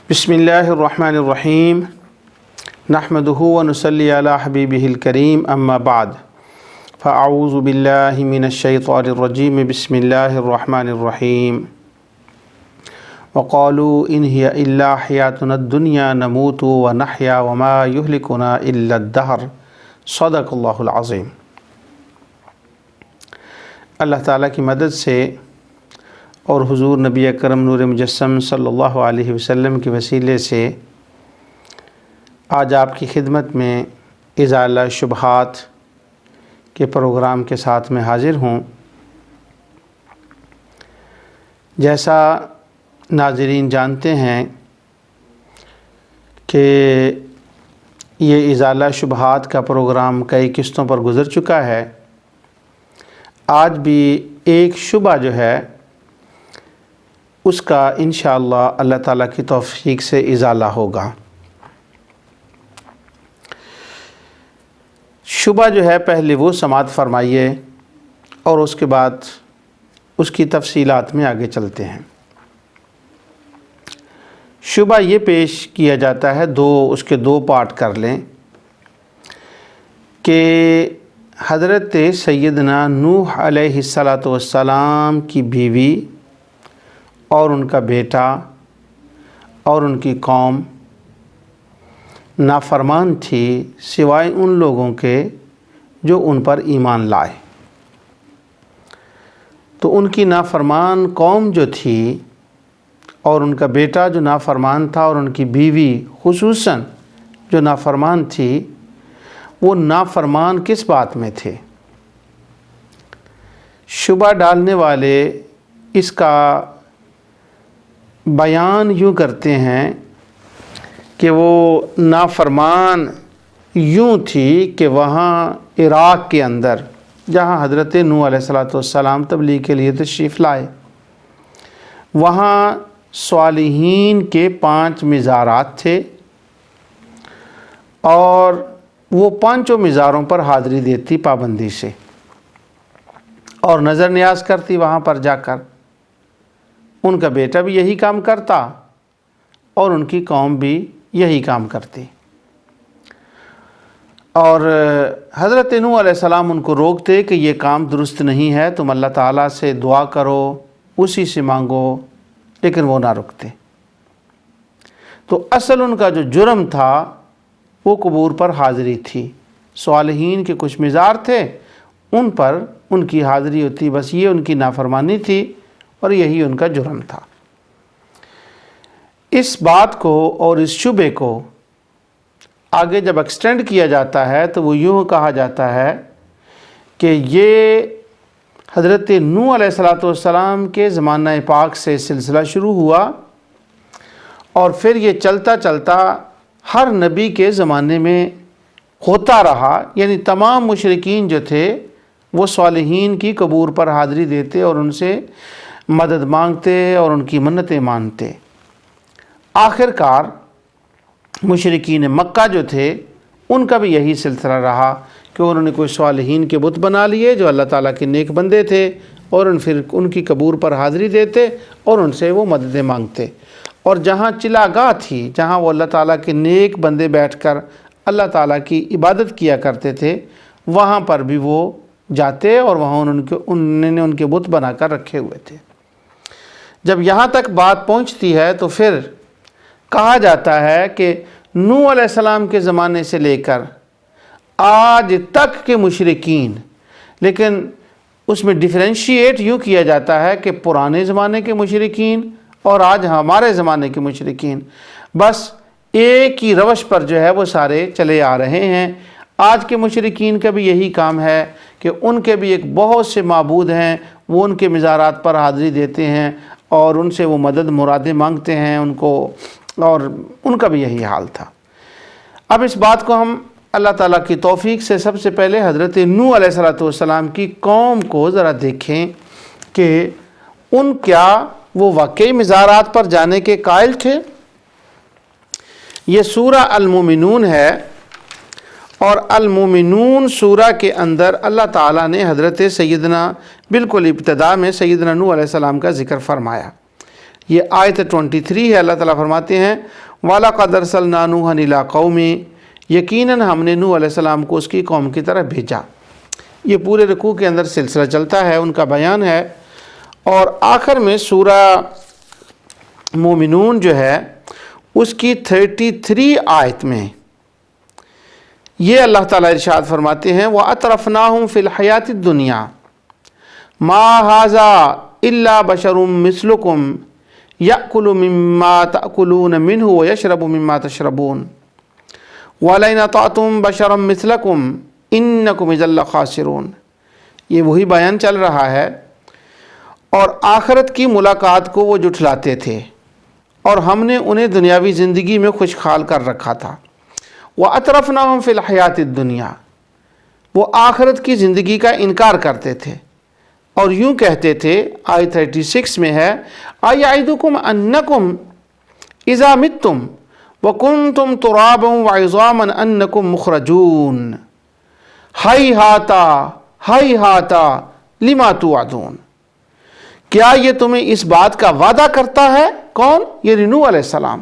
بسم اللہ الرحمن الرحیم نحمدہ ونصلی علی حبیبہ الکریم اما بعد فاعوذ باللہ من الشیطان الرجیم بسم اللہ الرحمن الرحیم وقالوا ان ہی الا حیاتنا الدنیا نموت ونحیا وما یہلکنا الا الدہر صدق اللہ العظیم۔ اللہ تعالیٰ کی مدد سے اور حضور نبی اکرم نور مجسم صلی اللہ علیہ وسلم کے وسیلے سے آج آپ کی خدمت میں ازالہ شبہات کے پروگرام کے ساتھ میں حاضر ہوں۔ جیسا ناظرین جانتے ہیں کہ یہ ازالہ شبہات کا پروگرام کئی قسطوں پر گزر چکا ہے۔ آج بھی ایک شبہ جو ہے اس کا انشاءاللہ اللہ تعالیٰ کی توفیق سے ازالہ ہوگا۔ شبہ جو ہے پہلے وہ سماعت فرمائیے اور اس کے بعد اس کی تفصیلات میں آگے چلتے ہیں۔ شبہ یہ پیش کیا جاتا ہے، اس کے دو پارٹ کر لیں کہ حضرت سیدنا نوح علیہ السلام کی بیوی اور ان کا بیٹا اور ان کی قوم نافرمان تھی سوائے ان لوگوں کے جو ان پر ایمان لائے۔ تو ان کی نافرمان قوم جو تھی اور ان کا بیٹا جو نافرمان تھا اور ان کی بیوی خصوصاً جو نافرمان تھی، وہ نافرمان کس بات میں تھے؟ شبہ ڈالنے والے اس کا بیان یوں کرتے ہیں کہ وہ نافرمان یوں تھی کہ وہاں عراق کے اندر جہاں حضرت نوح علیہ السلام تبلیغ کے لیے تشریف لائے، وہاں صالحین کے 5 مزارات تھے اور وہ 5 مزاروں پر حاضری دیتی پابندی سے اور نظر نیاز کرتی وہاں پر جا کر۔ ان کا بیٹا بھی یہی کام کرتا اور ان کی قوم بھی یہی کام کرتی، اور حضرت نوح علیہ السلام ان کو روکتے کہ یہ کام درست نہیں ہے، تم اللہ تعالیٰ سے دعا کرو، اسی سے مانگو، لیکن وہ نہ رکتے۔ تو اصل ان کا جو جرم تھا وہ قبور پر حاضری تھی۔ صالحین کے کچھ مزار تھے، ان پر ان کی حاضری ہوتی، بس یہ ان کی نافرمانی تھی اور یہی ان کا جرم تھا۔ اس بات کو اور اس شبے کو آگے جب ایکسٹینڈ کیا جاتا ہے تو وہ یوں کہا جاتا ہے کہ یہ حضرت نوح علیہ السلام کے زمانہ پاک سے سلسلہ شروع ہوا اور پھر یہ چلتا چلتا ہر نبی کے زمانے میں ہوتا رہا، یعنی تمام مشرکین جو تھے وہ صالحین کی قبور پر حاضری دیتے اور ان سے مدد مانگتے اور ان کی منتیں مانتے۔ آخر کار مشرکین مکہ جو تھے ان کا بھی یہی سلسلہ رہا کہ انہوں نے کوئی صالحین کے بت بنا لیے جو اللہ تعالیٰ کے نیک بندے تھے اور پھر ان کی قبور پر حاضری دیتے اور ان سے وہ مددیں مانگتے، اور جہاں چلاگاہ تھی، جہاں وہ اللہ تعالیٰ کے نیک بندے بیٹھ کر اللہ تعالیٰ کی عبادت کیا کرتے تھے، وہاں پر بھی وہ جاتے اور وہاں انہوں نے ان کے بت بنا کر رکھے ہوئے تھے۔ جب یہاں تک بات پہنچتی ہے تو پھر کہا جاتا ہے کہ نوح علیہ السلام کے زمانے سے لے کر آج تک کے مشرکین، لیکن اس میں ڈیفرینشیٹ یوں کیا جاتا ہے کہ پرانے زمانے کے مشرکین اور آج ہمارے زمانے کے مشرکین بس ایک ہی روش پر جو ہے وہ سارے چلے آ رہے ہیں۔ آج کے مشرکین کا بھی یہی کام ہے کہ ان کے بھی ایک بہت سے معبود ہیں، وہ ان کے مزارات پر حاضری دیتے ہیں اور ان سے وہ مدد مرادیں مانگتے ہیں ان کو، اور ان کا بھی یہی حال تھا۔ اب اس بات کو ہم اللہ تعالیٰ کی توفیق سے سب سے پہلے حضرت نوح علیہ السلام کی قوم کو ذرا دیکھیں کہ ان کیا وہ واقعی مزارات پر جانے کے قائل تھے۔ یہ سورہ المومنون ہے اور المومنون سورہ کے اندر اللہ تعالیٰ نے حضرت سیدنا بالکل ابتدا میں سیدنا نوح علیہ السلام کا ذکر فرمایا، یہ آیت 23 ہے۔ اللہ تعالیٰ فرماتے ہیں وَلَقَدْ أَرْسَلْنَا نُوحًا إِلَىٰ قَوْمِهِ، یقیناً ہم نے نوح علیہ السلام کو اس کی قوم کی طرف بھیجا۔ یہ پورے رکوع کے اندر سلسلہ چلتا ہے، ان کا بیان ہے، اور آخر میں سورہ مومنون جو ہے اس کی 33 آیت میں یہ اللہ تعالیٰ ارشاد فرماتے ہیں وَأَتْرَفْنَاهُمْ فِي الْحَيَاةِ الدُّنْيَا مَا هَذَا إِلَّا بَشَرٌ مِثْلُكُمْ يَأْكُلُ مِمَّا تَأْكُلُونَ مِنْهُ وَيَشْرَبُ مِمَّا تَشْرَبُونَ وَلَئِنْ أَطَعْتُمْ بَشَرًا مِثْلَكُمْ إِنَّكُمْ إِذًا لَخَاسِرُونَ۔ یہ وہی بیان چل رہا ہے، اور آخرت کی ملاقات کو وہ جھٹلاتے تھے، اور ہم نے انہیں دنیاوی زندگی میں خوشحال کر رکھا تھا۔ وَأَتْرَفْنَاهُمْ فِي الْحَيَاةِ الدُّنْيَا، وہ آخرت کی زندگی کا انکار کرتے تھے، اور یوں کہتے تھے، آیت 36 میں ہے أَيَعِدُكُمْ أَنَّكُمْ إِذَا مِتُّمْ وَكُنْتُمْ تُرَابًا وَعِظَامًا أَنَّكُمْ مُخْرَجُونَ ہَيْهَاتَ لِمَا تُوعَدُونَ۔ کیا یہ تمہیں اس بات کا وعدہ کرتا ہے؟ کون؟ یہ نوح علیہ السلام۔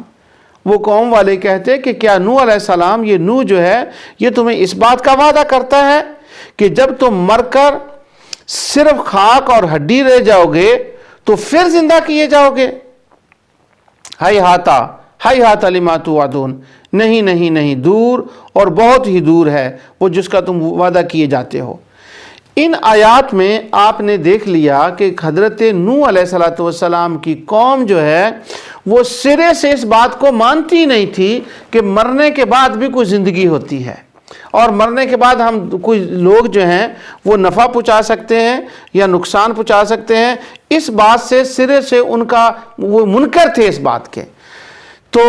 وہ قوم والے کہتے کہ کیا نوح علیہ السلام، یہ نوح جو ہے، یہ تمہیں اس بات کا وعدہ کرتا ہے کہ جب تم مر کر صرف خاک اور ہڈی رہ جاؤ گے تو پھر زندہ کیے جاؤ گے؟ ہیہاتا لما توعدون، نہیں نہیں نہیں، دور اور بہت ہی دور ہے وہ جس کا تم وعدہ کیے جاتے ہو۔ ان آیات میں آپ نے دیکھ لیا کہ حضرت نوح علیہ السلام کی قوم جو ہے وہ سرے سے اس بات کو مانتی نہیں تھی کہ مرنے کے بعد بھی کوئی زندگی ہوتی ہے، اور مرنے کے بعد ہم کوئی لوگ جو ہیں وہ نفع پہنچا سکتے ہیں یا نقصان پہنچا سکتے ہیں۔ اس بات سے سرے سے ان کا وہ منکر تھے اس بات کے۔ تو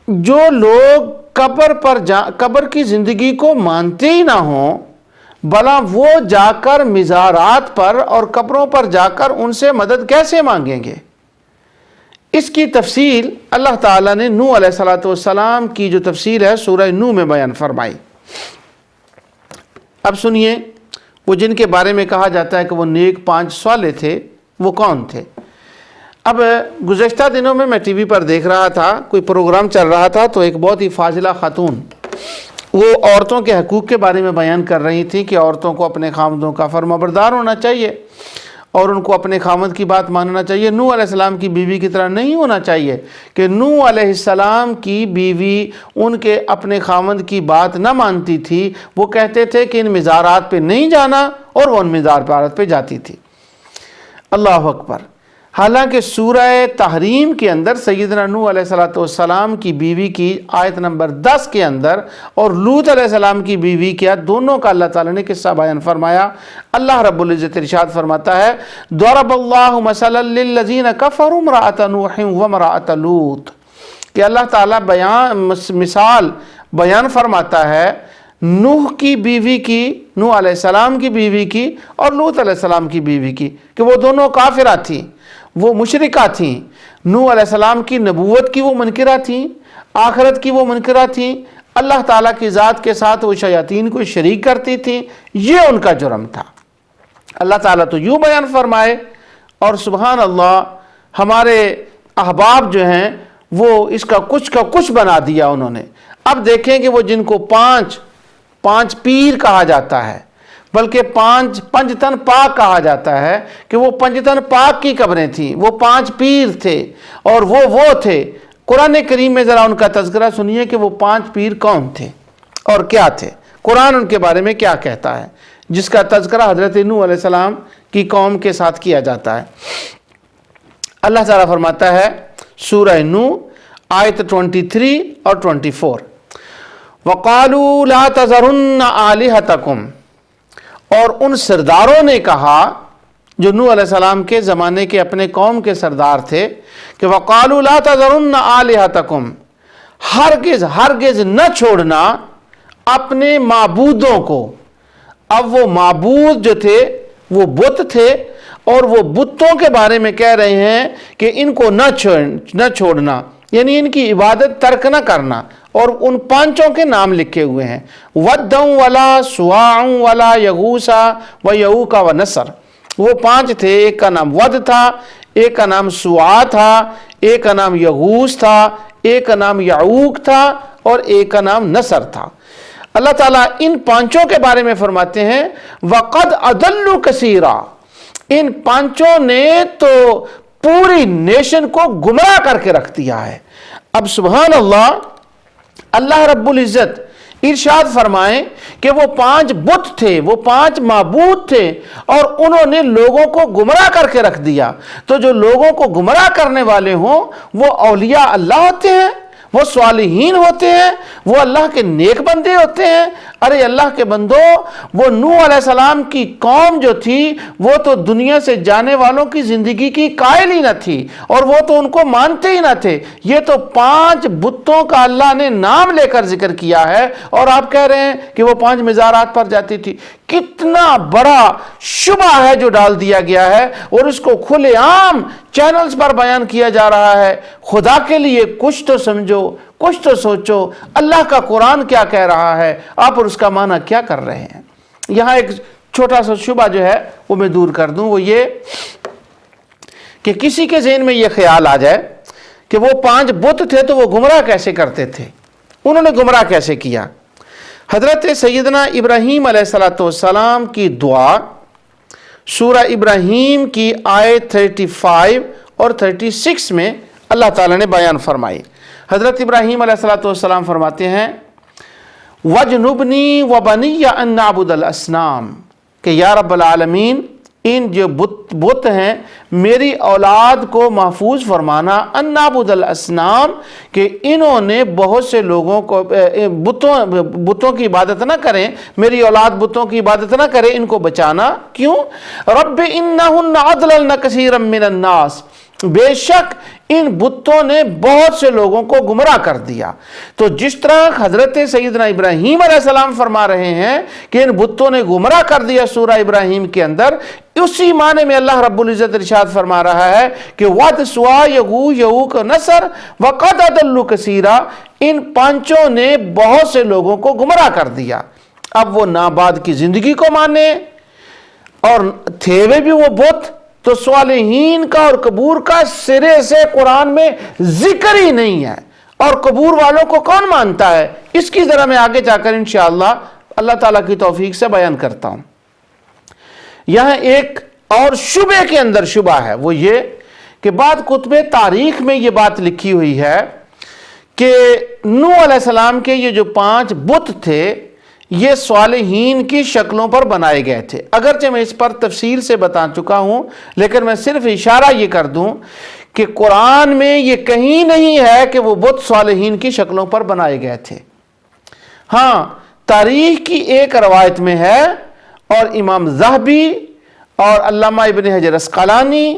جو لوگ قبر کی زندگی کو مانتے ہی نہ ہوں، بھلا وہ جا کر مزارات پر اور قبروں پر جا کر ان سے مدد کیسے مانگیں گے؟ اس کی تفصیل اللہ تعالیٰ نے نوح علیہ السلام کی جو تفصیل ہے سورہ نوح میں بیان فرمائی۔ اب سنیے، وہ جن کے بارے میں کہا جاتا ہے کہ وہ نیک 5 صالح تھے، وہ کون تھے؟ اب گزشتہ دنوں میں ٹی وی پر دیکھ رہا تھا، کوئی پروگرام چل رہا تھا، تو ایک بہت ہی فاضلہ خاتون وہ عورتوں کے حقوق کے بارے میں بیان کر رہی تھی کہ عورتوں کو اپنے خامدوں کا فرمانبردار ہونا چاہیے اور ان کو اپنے خامد کی بات ماننا چاہیے۔ نوح علیہ السلام کی بیوی کی طرح نہیں ہونا چاہیے کہ نوح علیہ السلام کی بیوی ان کے اپنے خامد کی بات نہ مانتی تھی، وہ کہتے تھے کہ ان مزارات پہ نہیں جانا، اور وہ ان مزارات پہ جاتی تھی۔ اللہ اکبر۔ حالانکہ سورہ تحریم کے اندر سیدنا نوح علیہ السلام کی بیوی کی آیت نمبر 10 کے اندر اور لوط علیہ السلام کی بیوی کیا دونوں کا اللہ تعالیٰ نے قصہ بیان فرمایا۔ اللہ رب العزت ارشاد فرماتا ہے ضرب اللہ مثلا للذین کفروا امرأۃ نوح وامرأۃ لوط، کہ اللہ تعالیٰ مثال بیان فرماتا ہے نوح کی بیوی کی، نوح علیہ السلام کی بیوی کی، اور لوط علیہ السلام کی بیوی کی، کہ وہ دونوں کافرہ تھیں، وہ مشرکہ تھیں۔ نوح علیہ السلام کی نبوت کی وہ منکرہ تھیں، آخرت کی وہ منکرہ تھیں، اللہ تعالیٰ کی ذات کے ساتھ وہ شیاطین کو شریک کرتی تھیں، یہ ان کا جرم تھا۔ اللہ تعالیٰ تو یوں بیان فرمائے، اور سبحان اللہ ہمارے احباب جو ہیں وہ اس کا کچھ بنا دیا انہوں نے۔ اب دیکھیں کہ وہ جن کو پانچ پیر کہا جاتا ہے، بلکہ پنجتن پاک کہا جاتا ہے، کہ وہ پنجتن پاک کی قبریں تھیں، وہ 5 پیر تھے، اور وہ تھے۔ قرآن کریم میں ذرا ان کا تذکرہ سنیے کہ وہ 5 پیر کون تھے اور کیا تھے، قرآن ان کے بارے میں کیا کہتا ہے، جس کا تذکرہ حضرت نوح علیہ السلام کی قوم کے ساتھ کیا جاتا ہے۔ اللہ تعالیٰ فرماتا ہے سورہ نوح آیت 23 اور 24، وَقَالُوا لَا تَذَرُنَّ آلِهَتَكُمْ، اور ان سرداروں نے کہا جو نوح علیہ السلام کے زمانے کے اپنے قوم کے سردار تھے کہ وَقَالُوا لَا تَذَرُنَّ آلِهَتَكُمْ، ہرگز نہ چھوڑنا اپنے معبودوں کو۔ اب وہ معبود جو تھے وہ بت تھے، اور وہ بتوں کے بارے میں کہہ رہے ہیں کہ ان کو نہ چھوڑنا، یعنی ان کی عبادت ترک نہ کرنا، اور ان 5 کے نام لکھے ہوئے ہیں، وَدًّا وَلَا سُوَاعًا وَلَا يَغُوثَ وَيَعُوقَ وَنَسْرَ۔ وہ 5 تھے، ایک کا نام ود تھا، ایک کا نام سوا تھا، ایک کا نام یغوث تھا، ایک کا نام یعوق تھا اور ایک کا نام نصر تھا۔ اللہ تعالیٰ ان پانچوں کے بارے میں فرماتے ہیں وَقَدْ أَضَلُّوا كَثِيرًا، ان پانچوں نے تو پوری نیشن کو گمراہ کر کے رکھ دیا ہے۔ اب سبحان اللہ، اللہ رب العزت ارشاد فرمائیں کہ وہ 5 بت تھے، وہ 5 معبود تھے اور انہوں نے لوگوں کو گمراہ کر کے رکھ دیا۔ تو جو لوگوں کو گمراہ کرنے والے ہوں وہ اولیاء اللہ ہوتے ہیں، وہ صالحین ہوتے ہیں، وہ اللہ کے نیک بندے ہوتے ہیں۔ ارے اللہ کے بندو، وہ نوح علیہ السلام کی قوم جو تھی وہ تو دنیا سے جانے والوں کی زندگی کی قائل ہی نہ تھی اور وہ تو ان کو مانتے ہی نہ تھے۔ یہ تو 5 بتوں کا اللہ نے نام لے کر ذکر کیا ہے اور آپ کہہ رہے ہیں کہ وہ 5 مزارات پر جاتی تھی۔ کتنا بڑا شبہ ہے جو ڈال دیا گیا ہے اور اس کو کھلے عام چینلز پر بیان کیا جا رہا ہے۔ خدا کے لیے کچھ تو سمجھو، کچھ تو سوچو، اللہ کا قرآن کیا کہہ رہا ہے، آپ اور اس کا معنی کیا کر رہے ہیں۔ یہاں ایک چھوٹا سا شبہ جو ہے وہ میں دور کر دوں، وہ یہ کہ کسی کے ذہن میں یہ خیال آ جائے کہ وہ 5 بت تھے تو وہ گمراہ کیسے کرتے تھے، انہوں نے گمراہ کیسے کیا۔ حضرت سیدنا ابراہیم علیہ السلام کی دعا سورہ ابراہیم کی آیت 35 اور 36 میں اللہ تعالیٰ نے بیان فرمائی۔ حضرت ابراہیم علیہ السلام فرماتے ہیں وَجْنُبْنِي وَبَنِيَّ أَن نَعْبُدَ الْأَصْنَامَ، کہ یا رب العالمین ان جو بت ہیں میری اولاد کو محفوظ فرمانا، ان نعبد الاسنام، کہ انہوں نے بہت سے لوگوں کو بتوں کی عبادت نہ کریں، میری اولاد بتوں کی عبادت نہ کرے، ان کو بچانا۔ کیوں؟ رب انہن اضللن کثیرا من الناس، بے شک ان بتوں نے بہت سے لوگوں کو گمراہ کر دیا۔ تو جس طرح حضرت سیدنا ابراہیم علیہ السلام فرما رہے ہیں کہ ان بتوں نے گمراہ کر دیا سورہ ابراہیم کے اندر، اسی معنی میں اللہ رب العزت ارشاد فرما رہا ہے کہ وَدْ سُوَا یغوث یعوق نصر وَقَدْ أَضَلُّوا كَثِيرًا، ان پانچوں نے بہت سے لوگوں کو گمراہ کر دیا۔ اب وہ ناباد کی زندگی کو مانے اور تھے بھی وہ بت، تو صالحین کا اور قبور کا سرے سے قرآن میں ذکر ہی نہیں ہے، اور قبور والوں کو کون مانتا ہے؟ اس کی ذرا میں آگے جا کر انشاءاللہ اللہ تعالیٰ کی توفیق سے بیان کرتا ہوں۔ یہاں ایک اور شبہ کے اندر شبہ ہے، وہ یہ کہ بعد کتب تاریخ میں یہ بات لکھی ہوئی ہے کہ نوح علیہ السلام کے یہ جو 5 بت تھے یہ صالحین کی شکلوں پر بنائے گئے تھے۔ اگرچہ میں اس پر تفصیل سے بتا چکا ہوں، لیکن میں صرف اشارہ یہ کر دوں کہ قرآن میں یہ کہیں نہیں ہے کہ وہ بت صالحین کی شکلوں پر بنائے گئے تھے۔ ہاں، تاریخ کی ایک روایت میں ہے، اور امام ذہبی اور علامہ ابن حجر عسقلانی،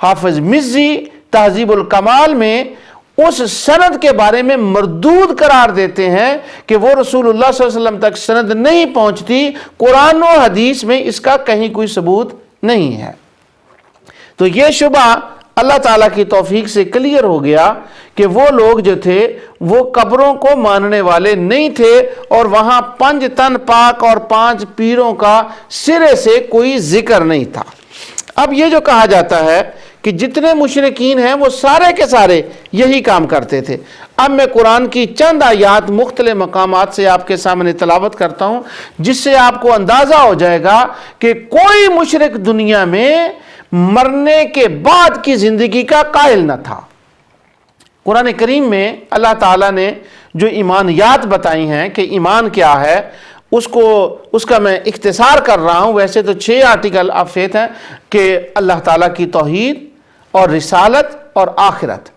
حافظ مزی تہذیب الکمال میں اس سند کے بارے میں مردود قرار دیتے ہیں کہ وہ رسول اللہ صلی اللہ علیہ وسلم تک سند نہیں پہنچتی، قرآن و حدیث میں اس کا کہیں کوئی ثبوت نہیں ہے۔ تو یہ شبہ اللہ تعالیٰ کی توفیق سے کلیئر ہو گیا کہ وہ لوگ جو تھے وہ قبروں کو ماننے والے نہیں تھے، اور وہاں 5 تن پاک اور 5 پیروں کا سرے سے کوئی ذکر نہیں تھا۔ اب یہ جو کہا جاتا ہے کہ جتنے مشرکین ہیں وہ سارے کے سارے یہی کام کرتے تھے۔ اب میں قرآن کی چند آیات مختلف مقامات سے آپ کے سامنے تلاوت کرتا ہوں، جس سے آپ کو اندازہ ہو جائے گا کہ کوئی مشرک دنیا میں مرنے کے بعد کی زندگی کا قائل نہ تھا۔ قرآن کریم میں اللہ تعالیٰ نے جو ایمانیات بتائی ہیں کہ ایمان کیا ہے، اس کا میں اختصار کر رہا ہوں۔ ویسے تو 6 آرٹیکل آف فیتھ ہیں کہ اللہ تعالیٰ کی توحید اور رسالت اور آخرت۔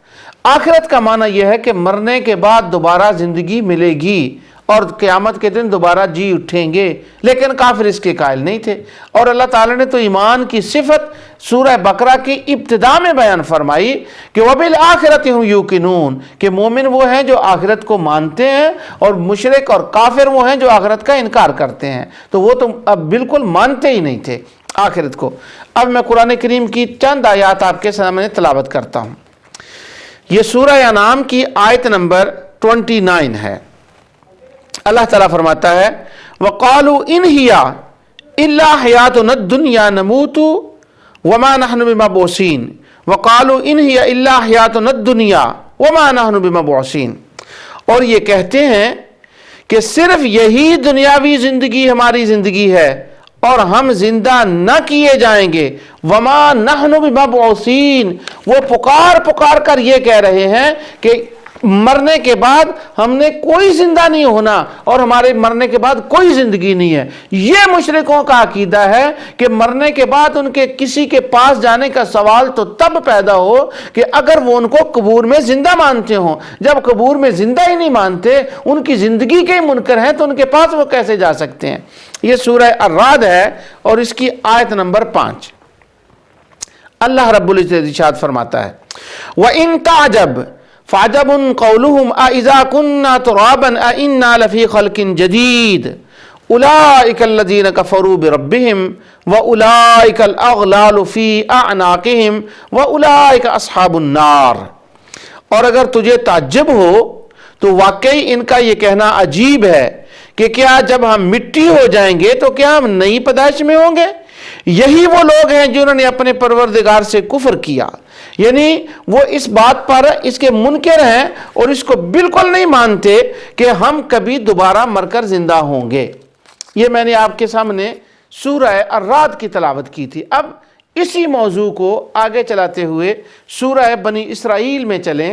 آخرت کا معنی یہ ہے کہ مرنے کے بعد دوبارہ زندگی ملے گی اور قیامت کے دن دوبارہ جی اٹھیں گے، لیکن کافر اس کے قائل نہیں تھے۔ اور اللہ تعالیٰ نے تو ایمان کی صفت سورہ بقرہ کی ابتدا میں بیان فرمائی کہ وَبِالْآخِرَةِ هُمْ يُوقِنُونَ، کہ مومن وہ ہیں جو آخرت کو مانتے ہیں، اور مشرک اور کافر وہ ہیں جو آخرت کا انکار کرتے ہیں۔ تو وہ تو اب بالکل مانتے ہی نہیں تھے آخرت کو۔ اب میں قرآن کریم کی چند آیات آپ کے سامنے تلاوت کرتا ہوں۔ یہ سورہ انعام کی آیت نمبر 29 ہے۔ اللہ تعالیٰ فرماتا ہے وَقَالُوا إِنْ هِيَ إِلَّا حَيَاتُنَا الدُّنْيَا نَمُوتُ وَمَا نَحْنُ بِمَبْعُوثِينَ وقالوا ان ہی الا حیاتنا الدنیا وما نحن بمبعوثین، اور یہ کہتے ہیں کہ صرف یہی دنیاوی زندگی ہماری زندگی ہے اور ہم زندہ نہ کیے جائیں گے، وما نحن بمبعوثین، وہ پکار کر یہ کہہ رہے ہیں کہ مرنے کے بعد ہم نے کوئی زندہ نہیں ہونا اور ہمارے مرنے کے بعد کوئی زندگی نہیں ہے۔ یہ مشرکوں کا عقیدہ ہے کہ مرنے کے بعد ان کے کسی کے پاس جانے کا سوال تو تب پیدا ہو کہ اگر وہ ان کو قبور میں زندہ مانتے ہوں، جب قبور میں زندہ ہی نہیں مانتے، ان کی زندگی کے منکر ہیں، تو ان کے پاس وہ کیسے جا سکتے ہیں؟ یہ سورہ الرعد ہے اور اس کی آیت نمبر 5۔ اللہ رب العزت ارشاد فرماتا ہے وَإِن تَعْجَبْ فَعَجَبٌ قَوْلُهُمْ أَإِذَا كُنَّا تُرَابًا أَإِنَّا لَفِي خَلْقٍ جَدِيدٍ أُولَئِكَ الَّذِينَ كَفَرُوا بِرَبِّهِمْ وَأُولَئِكَ الْأَغْلَالُ فِي أَعْنَاقِهِمْ وَأُولَئِكَ أَصْحَابُ النَّارِ۔ اور اگر تجھے تعجب ہو تو واقعی ان کا یہ کہنا عجیب ہے کہ کیا جب ہم مٹی ہو جائیں گے تو کیا ہم نئی پیدائش میں ہوں گے؟ یہی وہ لوگ ہیں جنہوں نے اپنے پروردگار سے کفر کیا، یعنی وہ اس بات پر اس کے منکر ہیں اور اس کو بالکل نہیں مانتے کہ ہم کبھی دوبارہ مر کر زندہ ہوں گے۔ یہ میں نے آپ کے سامنے سورہ الرعد کی تلاوت کی تھی۔ اب اسی موضوع کو آگے چلاتے ہوئے سورہ بنی اسرائیل میں چلیں،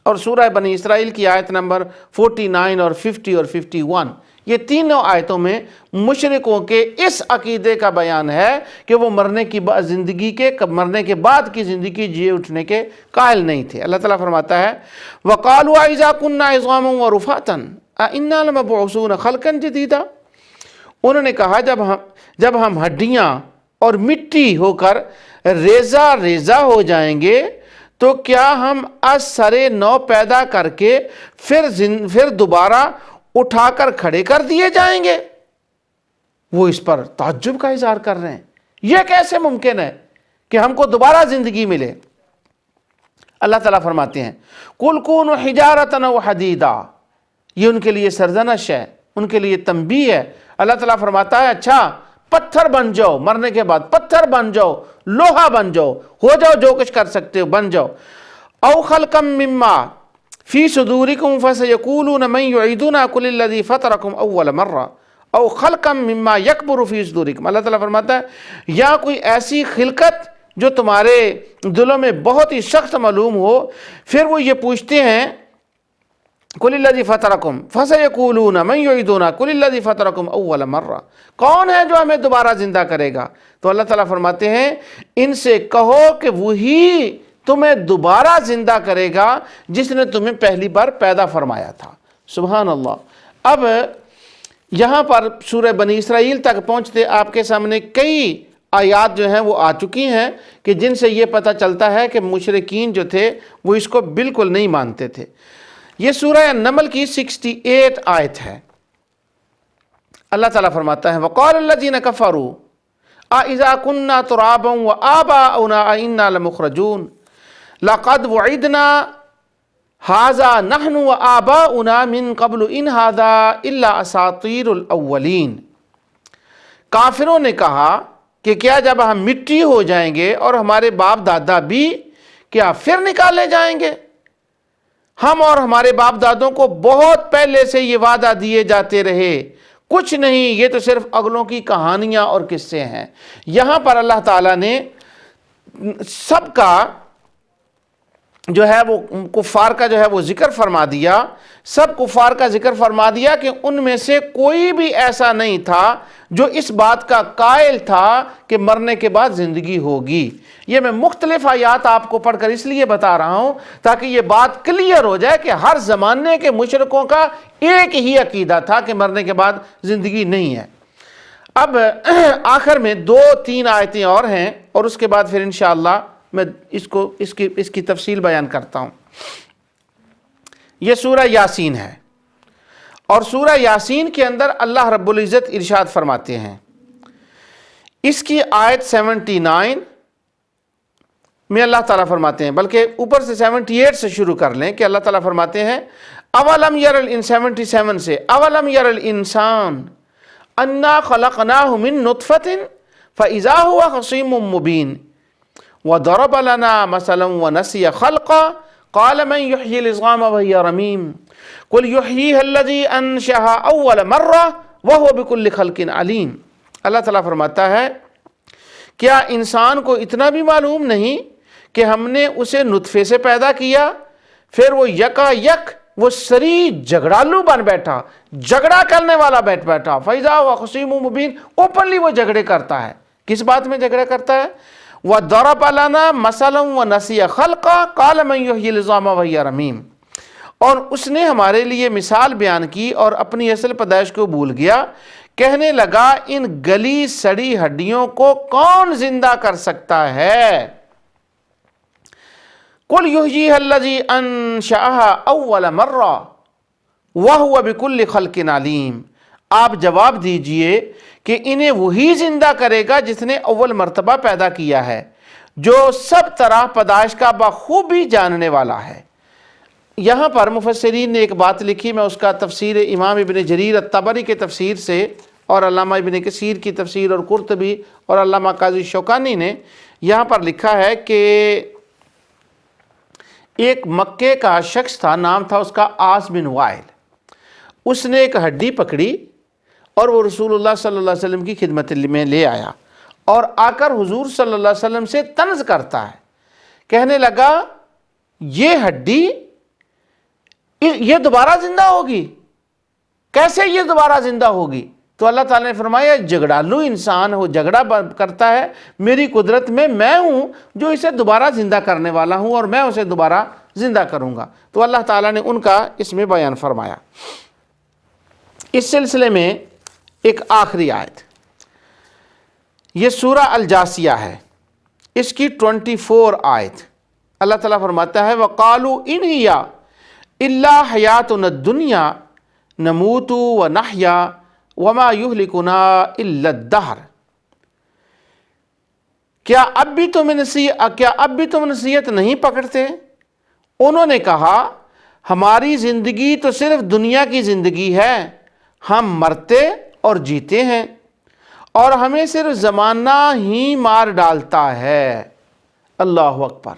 اور سورہ بنی اسرائیل کی آیت نمبر 49 اور 50 اور 51، یہ تینوں آیتوں میں مشرکوں کے اس عقیدے کا بیان ہے کہ وہ مرنے کے بعد کی زندگی جیے اٹھنے کے قائل نہیں تھے۔ اللہ تعالیٰ فرماتا ہے وَقَالُوا أَإِذَا كُنَّا عِظَامًا وَرُفَاتًا أَإِنَّا لَمَبْعُوثُونَ خَلْقًا جَدِيدًا، انہوں نے کہا جب ہم ہڈیاں اور مٹی ہو کر ریزہ ہو جائیں گے تو کیا ہم از سر نو پیدا کر کے پھر دوبارہ اٹھا کر کھڑے کر دیے جائیں گے؟ وہ اس پر تعجب کا اظہار کر رہے ہیں، یہ کیسے ممکن ہے کہ ہم کو دوبارہ زندگی ملے؟ اللہ تعالیٰ فرماتے ہیں قُلْ كُونُوا حِجَارَةً أَوْ حَدِيدًا، یہ ان کے لیے سرزنش ہے، ان کے لیے تنبیہ ہے۔ اللہ تعالیٰ فرماتا ہے اچھا پتھر بن جاؤ، مرنے کے بعد پتھر بن جاؤ، لوہا بن جاؤ، ہو جاؤ جو کچھ کر سکتے ہو بن جاؤ۔ او خلقا مما فی صدورکم فسیقولون من یعیدنا قل الذی فطرکم اول مرہ او خلقا مما یکبر فی صدورکم۔ اللہ تعالیٰ فرماتا ہے یا کوئی ایسی خلقت جو تمہارے دلوں میں بہت ہی سخت معلوم ہو، پھر وہ یہ پوچھتے ہیں قل الذی فطرکم فسیقولون من یعیدنا قل الذی فطرکم اول مرہ، کون ہے جو ہمیں دوبارہ زندہ کرے گا؟ تو اللہ تعالیٰ فرماتے ہیں ان سے کہو کہ وہی تمہیں دوبارہ زندہ کرے گا جس نے تمہیں پہلی بار پیدا فرمایا تھا۔ سبحان اللہ۔ اب یہاں پر سورہ بنی اسرائیل تک پہنچتے آپ کے سامنے کئی آیات جو ہیں وہ آ چکی ہیں کہ جن سے یہ پتہ چلتا ہے کہ مشرکین جو تھے وہ اس کو بالکل نہیں مانتے تھے۔ یہ سورہ نمل کی 68 آیت ہے۔ اللہ تعالیٰ فرماتا ہے وَقَالَ الَّذِينَ كَفَرُوا أَإِذَا كُنَّا تُرَابًا وَآبَاؤُنَا أَإِنَّا لَمُخْرَجُونَ لَقَدْ وُعِدْنَا هَذَا نَحْنُ وَآبَاؤُنَا مِن قَبْلُ إِنْ هَذَا إِلَّا أَسَاطِيرُ الْأَوَّلِينَ۔ کافروں نے کہا کہ کیا جب ہم مٹی ہو جائیں گے اور ہمارے باپ دادا بھی کیا پھر نکالے جائیں گے؟ ہم اور ہمارے باپ دادوں کو بہت پہلے سے یہ وعدہ دیے جاتے رہے، کچھ نہیں، یہ تو صرف اگلوں کی کہانیاں اور قصے ہیں۔ یہاں پر اللہ تعالیٰ نے سب کا جو ہے وہ کفار کا جو ہے وہ ذکر فرما دیا، سب کفار کا ذکر فرما دیا کہ ان میں سے کوئی بھی ایسا نہیں تھا جو اس بات کا قائل تھا کہ مرنے کے بعد زندگی ہوگی۔ یہ میں مختلف آیات آپ کو پڑھ کر اس لیے بتا رہا ہوں تاکہ یہ بات کلیئر ہو جائے کہ ہر زمانے کے مشرکوں کا ایک ہی عقیدہ تھا کہ مرنے کے بعد زندگی نہیں ہے۔ اب آخر میں 2-3 آیتیں اور ہیں اور اس کے بعد پھر انشاءاللہ میں اس کی تفصیل بیان کرتا ہوں۔ یہ سورہ یاسین ہے اور سورہ یاسین کے اندر اللہ رب العزت ارشاد فرماتے ہیں، اس کی آیت 79 میں اللہ تعالیٰ فرماتے ہیں، بلکہ اوپر سے 78 سے شروع کر لیں کہ اللہ تعالیٰ فرماتے ہیں اولم یر الانسان 77 سے اولم یر الانسان انا خلقناہ من نطفۃ فاذا هو خصیم مبین وضرب لنا مثلا ونسي خلقا قال من يحيي العظام وهي رميم قل يحييها الذي انشأها اول مرة وهو بكل خلق علیم۔ اللہ تعالیٰ فرماتا ہے کیا انسان کو اتنا بھی معلوم نہیں کہ ہم نے اسے نطفے سے پیدا کیا، پھر وہ یکا یک وہ سری جھگڑالو بن بیٹھا، جھگڑا کرنے والا بیٹھا، فَإِذَا هُوَ خَصِيمٌ مُبِينٌ، اوپنلی وہ جھگڑے کرتا ہے۔ کس بات میں جھگڑا کرتا ہے؟ وَضَرَبَ لَنَا مَثَلًا وَنَسِيَ خَلْقًا قَالَ مَن يُحْيِي الْعِظَامَ وَهِيَ رَمِيمٌ، اور اس نے ہمارے لیے مثال بیان کی اور اپنی اصل پیدائش کو بھول گیا، کہنے لگا ان گلی سڑی ہڈیوں کو کون زندہ کر سکتا ہے؟ قُلْ يُحْيِيهَا الَّذِي أَنشَأَهَا أَوَّلَ مَرَّةٍ وَهُوَ بِكُلِّ خَلْقٍ عَلِيمٌ، آپ جواب دیجئے کہ انہیں وہی زندہ کرے گا جس نے اول مرتبہ پیدا کیا ہے، جو سب طرح پیدائش کا بخوبی جاننے والا ہے۔ یہاں پر مفسرین نے ایک بات لکھی، میں اس کا تفسیر امام ابن جریر الطبری کے تفسیر سے اور علامہ ابن کثیر کی تفسیر اور قرطبی اور علامہ قاضی شوکانی نے یہاں پر لکھا ہے کہ ایک مکے کا شخص تھا، نام تھا اس کا عاص بن وائل، اس نے ایک ہڈی پکڑی اور وہ رسول اللہ صلی اللہ علیہ وسلم کی خدمت میں لے آیا اور آ کر حضور صلی اللہ علیہ وسلم سے طنز کرتا ہے، کہنے لگا یہ ہڈی یہ دوبارہ زندہ ہوگی، کیسے یہ دوبارہ زندہ ہوگی؟ تو اللہ تعالیٰ نے فرمایا جھگڑالو انسان ہو، جھگڑا کرتا ہے، میری قدرت میں ہوں جو اسے دوبارہ زندہ کرنے والا ہوں اور میں اسے دوبارہ زندہ کروں گا۔ تو اللہ تعالیٰ نے ان کا اس میں بیان فرمایا۔ اس سلسلے میں ایک آخری آیت، یہ سورہ الجاسیہ ہے، اس کی 24 آیت، اللہ تعالیٰ فرماتا ہے وَقَالُوا إِنْ هِيَ إِلَّا حَيَاتُنَا الدُّنْيَا نَمُوتُ وَنَحْيَا وَمَا يُهْلِكُنَا إِلَّا الدَّهْرُ، کیا اب بھی تم نصیحت نہیں پکڑتے؟ انہوں نے کہا ہماری زندگی تو صرف دنیا کی زندگی ہے، ہم مرتے اور جیتے ہیں اور ہمیں صرف زمانہ ہی مار ڈالتا ہے۔ اللہ اکبر۔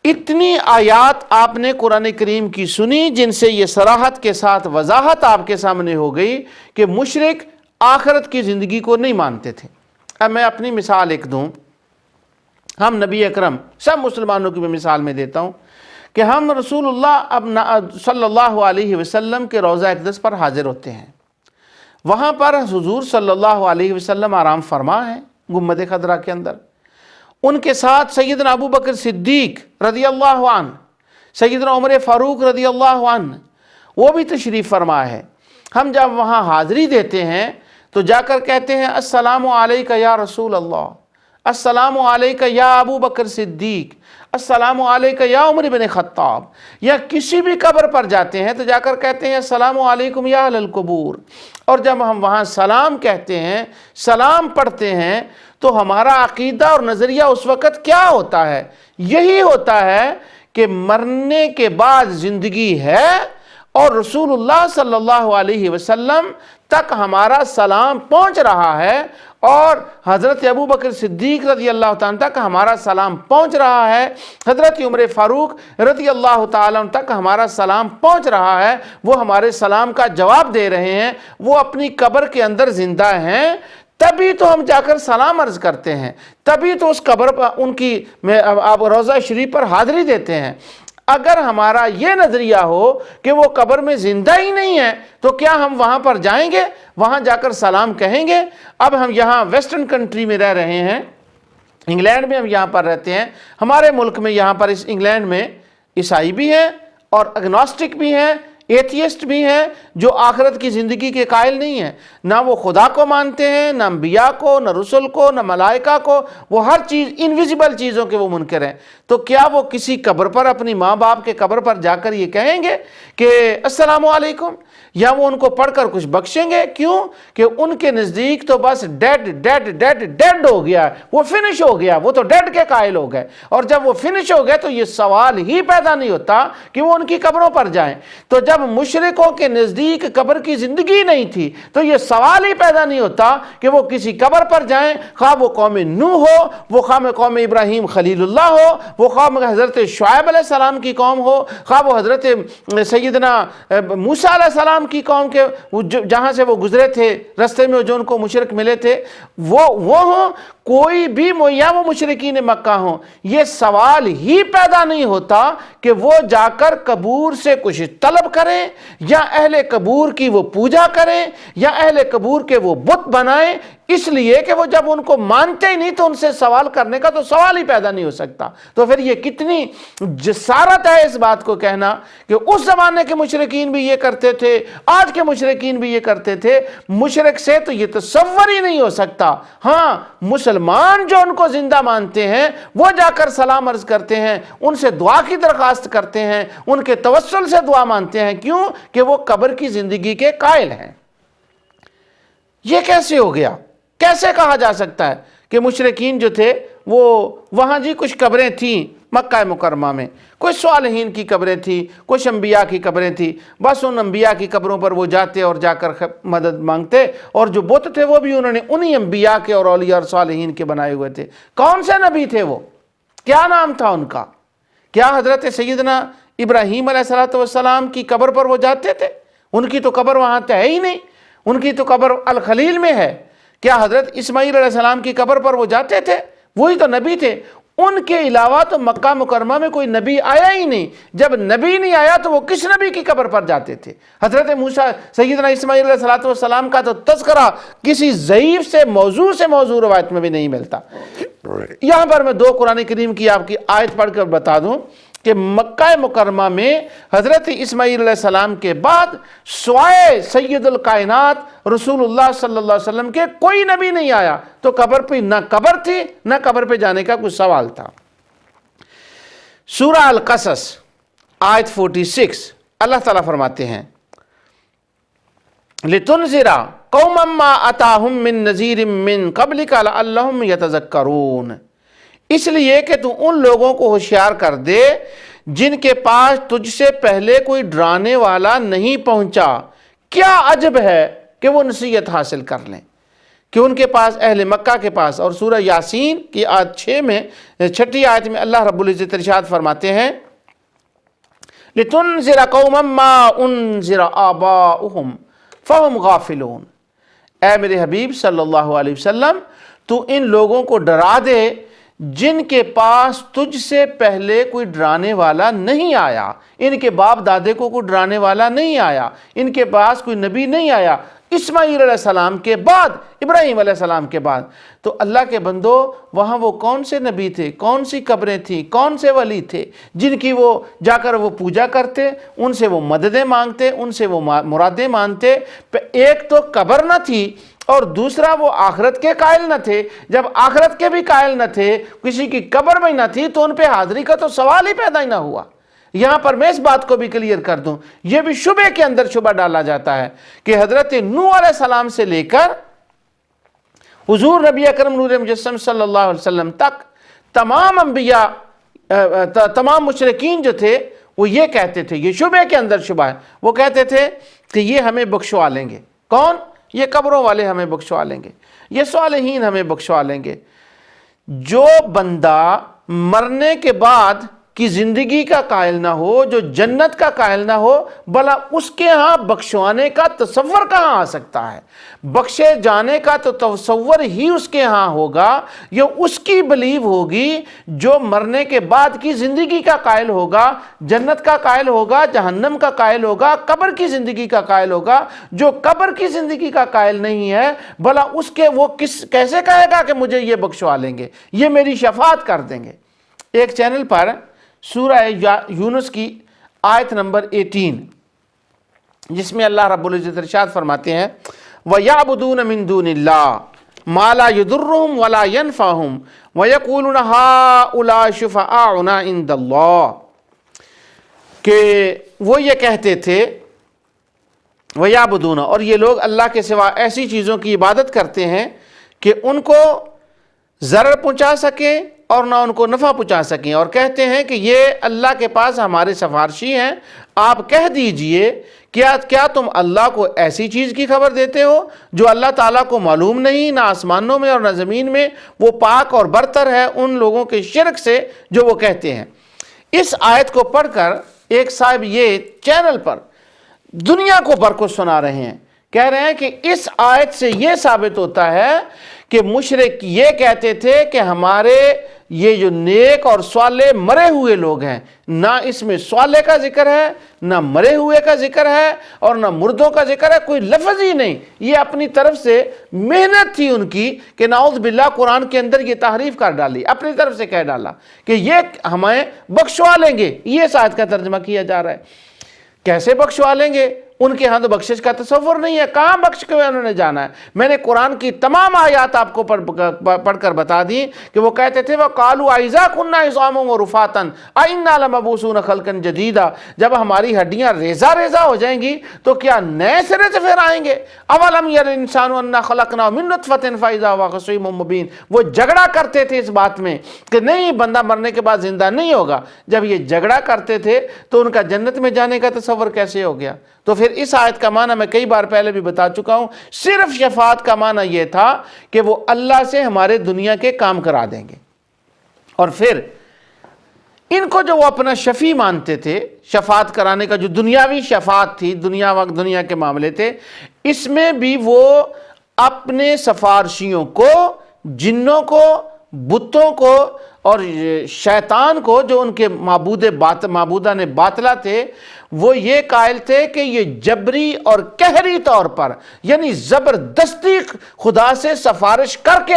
اتنی آیات آپ نے قرآن کریم کی سنی جن سے یہ صراحت کے ساتھ وضاحت آپ کے سامنے ہو گئی کہ مشرک آخرت کی زندگی کو نہیں مانتے تھے۔ اب میں اپنی مثال ایک دوں، ہم نبی اکرم سب مسلمانوں کی میں مثال میں دیتا ہوں کہ ہم رسول اللہ صلی اللہ علیہ وسلم کے روضہ اقدس پر حاضر ہوتے ہیں، وہاں پر حضور صلی اللہ علیہ وسلم آرام فرما ہیں گنبد خضرا کے اندر، ان کے ساتھ سیدنا ابو بکر صدیق رضی اللہ عنہ، سیدنا عمر فاروق رضی اللہ عنہ وہ بھی تشریف فرما ہے۔ ہم جب وہاں حاضری دیتے ہیں تو جا کر کہتے ہیں السلام علیکہ یا رسول اللہ، السلام علیکہ یا ابو بکر صدیق، السلام علیکہ یا عمر بن خطاب، یا کسی بھی قبر پر جاتے ہیں تو جا کر کہتے ہیں السلام علیکم یا اہل القبور۔ اور جب ہم وہاں سلام کہتے ہیں، سلام پڑھتے ہیں، تو ہمارا عقیدہ اور نظریہ اس وقت کیا ہوتا ہے؟ یہی ہوتا ہے کہ مرنے کے بعد زندگی ہے اور رسول اللہ صلی اللہ علیہ وسلم تک ہمارا سلام پہنچ رہا ہے اور حضرت ابو بکر صدیق رضی اللہ تعالیٰ تک ہمارا سلام پہنچ رہا ہے، حضرت عمر فاروق رضی اللہ تعالیٰ تک ہمارا سلام پہنچ رہا ہے، وہ ہمارے سلام کا جواب دے رہے ہیں، وہ اپنی قبر کے اندر زندہ ہیں، تبھی تو ہم جا کر سلام عرض کرتے ہیں، تبھی تو اس قبر پر ان کی روضہ شریف پر حاضری دیتے ہیں۔ اگر ہمارا یہ نظریہ ہو کہ وہ قبر میں زندہ ہی نہیں ہے تو کیا ہم وہاں پر جائیں گے، وہاں جا کر سلام کہیں گے؟ اب ہم یہاں ویسٹرن کنٹری میں رہ رہے ہیں، انگلینڈ میں ہم یہاں پر رہتے ہیں، ہمارے ملک میں یہاں پر اس انگلینڈ میں عیسائی بھی ہیں اور اگنوسٹک بھی ہیں، ایتھیسٹ بھی ہیں جو آخرت کی زندگی کے قائل نہیں ہیں، نہ وہ خدا کو مانتے ہیں، نہ انبیاء کو، نہ رسل کو، نہ ملائکہ کو، وہ ہر چیز انویزیبل چیزوں کے وہ منکر ہیں۔ تو کیا وہ کسی قبر پر، اپنی ماں باپ کے قبر پر جا کر یہ کہیں گے کہ السلام علیکم، یا وہ ان کو پڑھ کر کچھ بخشیں گے؟ کیوں کہ ان کے نزدیک تو بس ڈیڈ ہو گیا، وہ فنش ہو گیا، وہ تو ڈیڈ کے قائل ہو گئے، اور جب وہ فنش ہو گئے تو یہ سوال ہی پیدا نہیں ہوتا کہ وہ ان کی قبروں پر جائیں۔ تو جب جب مشرکوں کے نزدیک قبر کی زندگی نہیں تھی تو یہ سوال ہی پیدا نہیں ہوتا کہ وہ کسی قبر پر جائیں، خواہ وہ قوم نوح ہو، وہ خواہ قوم ابراہیم خلیل اللہ ہو، وہ خواہ حضرت شعیب علیہ السلام کی قوم ہو، خواہ وہ حضرت سیدنا موسیٰ علیہ السلام کی قوم کے جہاں سے وہ گزرے تھے رستے میں جو ان کو مشرک ملے تھے وہ ہوں، کوئی بھی یا وہ مشرکین مکہ ہوں، یہ سوال ہی پیدا نہیں ہوتا کہ وہ جا کر قبور سے کچھ طلب کریں یا اہل قبور کی وہ پوجا کریں یا اہل قبور کے وہ بت بنائیں، اس لیے کہ وہ جب ان کو مانتے ہی نہیں تو ان سے سوال کرنے کا تو سوال ہی پیدا نہیں ہو سکتا۔ تو پھر یہ کتنی جسارت ہے اس بات کو کہنا کہ اس زمانے کے مشرکین بھی یہ کرتے تھے، آج کے مشرکین بھی یہ کرتے تھے۔ مشرک سے تو یہ تصور ہی نہیں ہو سکتا۔ ہاں مسلمان جو ان کو زندہ مانتے ہیں وہ جا کر سلام عرض کرتے ہیں، ان سے دعا کی درخواست کرتے ہیں، ان کے توسل سے دعا مانتے ہیں، کیوں کہ وہ قبر کی زندگی کے قائل ہیں۔ یہ کیسے ہو گیا؟ کیسے کہا جا سکتا ہے کہ مشرکین جو تھے وہ وہاں جی کچھ قبریں تھیں مکہ مکرمہ میں، کچھ صالحین کی قبریں تھیں، کچھ انبیاء کی قبریں تھیں، بس ان انبیاء کی قبروں پر وہ جاتے اور جا کر مدد مانگتے، اور جو بت تھے وہ بھی انہوں نے انہی انبیاء کے اور اولیاء اور صالحین کے بنائے ہوئے تھے۔ کون سے نبی تھے وہ؟ کیا نام تھا ان کا؟ کیا حضرت سیدنا ابراہیم علیہ السلام کی قبر پر وہ جاتے تھے؟ ان کی تو قبر وہاں ہے ہی نہیں، ان کی تو قبر الخلیل میں ہے۔ کیا حضرت اسماعیل علیہ السلام کی قبر پر وہ جاتے تھے؟ وہی تو نبی تھے۔ ان کے علاوہ تو مکہ مکرمہ میں کوئی نبی آیا ہی نہیں۔ جب نبی نہیں آیا تو وہ کس نبی کی قبر پر جاتے تھے؟ حضرت موسیٰ سیدنا اسماعیل علیہ السلام کا تو تذکرہ کسی ضعیف سے موضوع روایت میں بھی نہیں ملتا۔ یہاں پر میں 2 قرآن کریم کی آپ کی آیت پڑھ کر بتا دوں کہ مکہ مکرمہ میں حضرت اسماعیل علیہ السلام کے بعد سوائے سید الکائنات رسول اللہ صلی اللہ علیہ وسلم کے کوئی نبی نہیں آیا، تو قبر پہ نہ قبر تھی نہ قبر پہ جانے کا کوئی سوال تھا۔ سورہ القصص آیت 46 اللہ تعالیٰ فرماتے ہیں لِتُنذِرَ قَوْمًا مَّا أَتَاهُم مِّن نَذِيرٍ مِّن قَبْلِكَ لَعَلَّهُمْ يَتَذَكَّرُونَ، اس لیے کہ تو ان لوگوں کو ہوشیار کر دے جن کے پاس تجھ سے پہلے کوئی ڈرانے والا نہیں پہنچا۔ کیا عجب ہے کہ وہ نصیحت حاصل کر لیں کہ ان کے پاس اہل مکہ کے پاس۔ اور سورہ یاسین کی آیت 6 میں 6 آیت میں اللہ رب العزت ارشاد فرماتے ہیں لِتُنذِرَ قَوْمًا مَّا أُنذِرَ آبَاؤُهُمْ فَهُمْ غَافِلُونَ، اے میرے حبیب صلی اللہ علیہ وسلم تو ان لوگوں کو ڈرا دے جن کے پاس تجھ سے پہلے کوئی ڈرانے والا نہیں آیا۔ ان کے باپ دادے کو کوئی ڈرانے والا نہیں آیا، ان کے پاس کوئی نبی نہیں آیا اسماعیل علیہ السلام کے بعد، ابراہیم علیہ السلام کے بعد۔ تو اللہ کے بندو وہاں وہ کون سے نبی تھے، کون سی قبریں تھیں، کون سے ولی تھے جن کی وہ جا کر وہ پوجا کرتے، ان سے وہ مددیں مانگتے، ان سے وہ مرادیں مانتے؟ ایک تو قبر نہ تھی اور دوسرا وہ آخرت کے قائل نہ تھے۔ جب آخرت کے بھی قائل نہ تھے، کسی کی قبر میں نہ تھی، تو ان پہ حاضری کا تو سوال ہی پیدا ہی نہ ہوا۔ یہاں پر میں اس بات کو بھی کلیئر کر دوں، یہ بھی شبہ کے اندر شبہ ڈالا جاتا ہے کہ حضرت نوح علیہ السلام سے لے کر حضور نبی اکرم نور مجسم صلی اللہ علیہ وسلم تک تمام انبیاء، تمام مشرکین جو تھے وہ یہ کہتے تھے، یہ شبہ کے اندر شبہ ہے، وہ کہتے تھے کہ یہ ہمیں بخشوا لیں گے۔ کون؟ یہ قبروں والے ہمیں بخشوا لیں گے، یہ صالحین ہمیں بخشوا لیں گے۔ جو بندہ مرنے کے بعد کی زندگی کا قائل نہ ہو، جو جنت کا قائل نہ ہو، بھلا اس کے ہاں بخشوانے کا تصور کہاں آ سکتا ہے؟ بخشے جانے کا تو تصور ہی اس کے ہاں ہوگا، یہ اس کی بلیو ہوگی جو مرنے کے بعد کی زندگی کا قائل ہوگا، جنت کا قائل ہوگا، جہنم کا قائل ہوگا، قبر کی زندگی کا قائل ہوگا۔ جو قبر کی زندگی کا قائل نہیں ہے، بھلا اس کے وہ کیسے کہے گا کہ مجھے یہ بخشوا لیں گے، یہ میری شفاعت کر دیں گے؟ ایک چینل پر سورہ یونس کی آیت نمبر 18 جس میں اللہ رب العزت ارشاد فرماتے ہیں وَيَعْبُدُونَ مِن دُونِ اللَّهِ مَا لَا يُضُرُّهُمْ وَلَا يَنْفَعُهُمْ وَيَقُولُونَ هَؤُلَاءِ شُفَعَاؤُنَا عِندَ اللَّهِ، کہ وہ یہ کہتے تھے وَيَعْبُدُونَ، اور یہ لوگ اللہ کے سوا ایسی چیزوں کی عبادت کرتے ہیں کہ ان کو ضرر پہنچا سکیں اور نہ ان کو نفع پہنچا سکیں، اور کہتے ہیں کہ یہ اللہ کے پاس ہمارے سفارشی ہیں، آپ کہہ دیجئے کیا تم اللہ کو ایسی چیز کی خبر دیتے ہو جو اللہ تعالیٰ کو معلوم نہیں، نہ آسمانوں میں اور نہ زمین میں، وہ پاک اور برتر ہے ان لوگوں کے شرک سے جو وہ کہتے ہیں۔ اس آیت کو پڑھ کر ایک صاحب یہ چینل پر دنیا کو برکت سنا رہے ہیں، کہہ رہے ہیں کہ اس آیت سے یہ ثابت ہوتا ہے کہ مشرک یہ کہتے تھے کہ ہمارے یہ جو نیک اور صالح مرے ہوئے لوگ ہیں، نہ اس میں صالح کا ذکر ہے، نہ مرے ہوئے کا ذکر ہے، اور نہ مردوں کا ذکر ہے، کوئی لفظ ہی نہیں۔ یہ اپنی طرف سے محنت تھی ان کی کہ نعوذ باللہ قرآن کے اندر یہ تحریف کر ڈالی، اپنی طرف سے کہہ ڈالا کہ یہ ہمیں بخشوا لیں گے۔ یہ اس آیت کا ترجمہ کیا جا رہا ہے۔ کیسے بخشوا لیں گے؟ ان کے ہاں تو بخشش کا تصور نہیں ہے، کہاں بخش کے انہوں نے جانا ہے؟ میں نے قرآن کی تمام آیات آپ کو پڑھ کر بتا دی کہ وہ کہتے تھے وَقَالُوا أَإِذَا كُنَّا عِظَامًا وَرُفَاتًا أَإِنَّا لَمَبْعُوثُونَ خَلْقًا جَدِيدًا، جب ہماری ہڈیاں ریزہ ریزہ ہو جائیں گی تو کیا نئے سرے سے پھر آئیں گے؟ أَوَلَمْ يَرَ الْإِنسَانُ أَنَّا خَلَقْنَاهُ مِن نُطْفَةٍ فَإِذَا هُوَ خَصِيمٌ مُبِينٌ۔ وہ جھگڑا کرتے تھے اس بات میں کہ نہیں، بندہ مرنے کے بعد زندہ نہیں ہوگا۔ جب یہ جھگڑا کرتے تھے تو ان کا جنت میں جانے کا تصور کیسے ہو گیا؟ تو پھر اس آیت کا معنی میں کئی بار پہلے بھی بتا چکا ہوں، صرف شفاعت کا معنی یہ تھا کہ وہ اللہ سے ہمارے دنیا کے کام کرا دیں گے۔ اور پھر ان کو جو وہ اپنا شفیع مانتے تھے، شفاعت کرانے کا جو دنیاوی شفاعت تھی، دنیا کے معاملے تھے، اس میں بھی وہ اپنے سفارشیوں کو، جنوں کو، بتوں کو اور شیطان کو، جو ان کے معبودان باطلہ تھے، وہ یہ قائل تھے کہ یہ جبری اور قہری طور پر، یعنی زبردستی خدا سے سفارش کر کے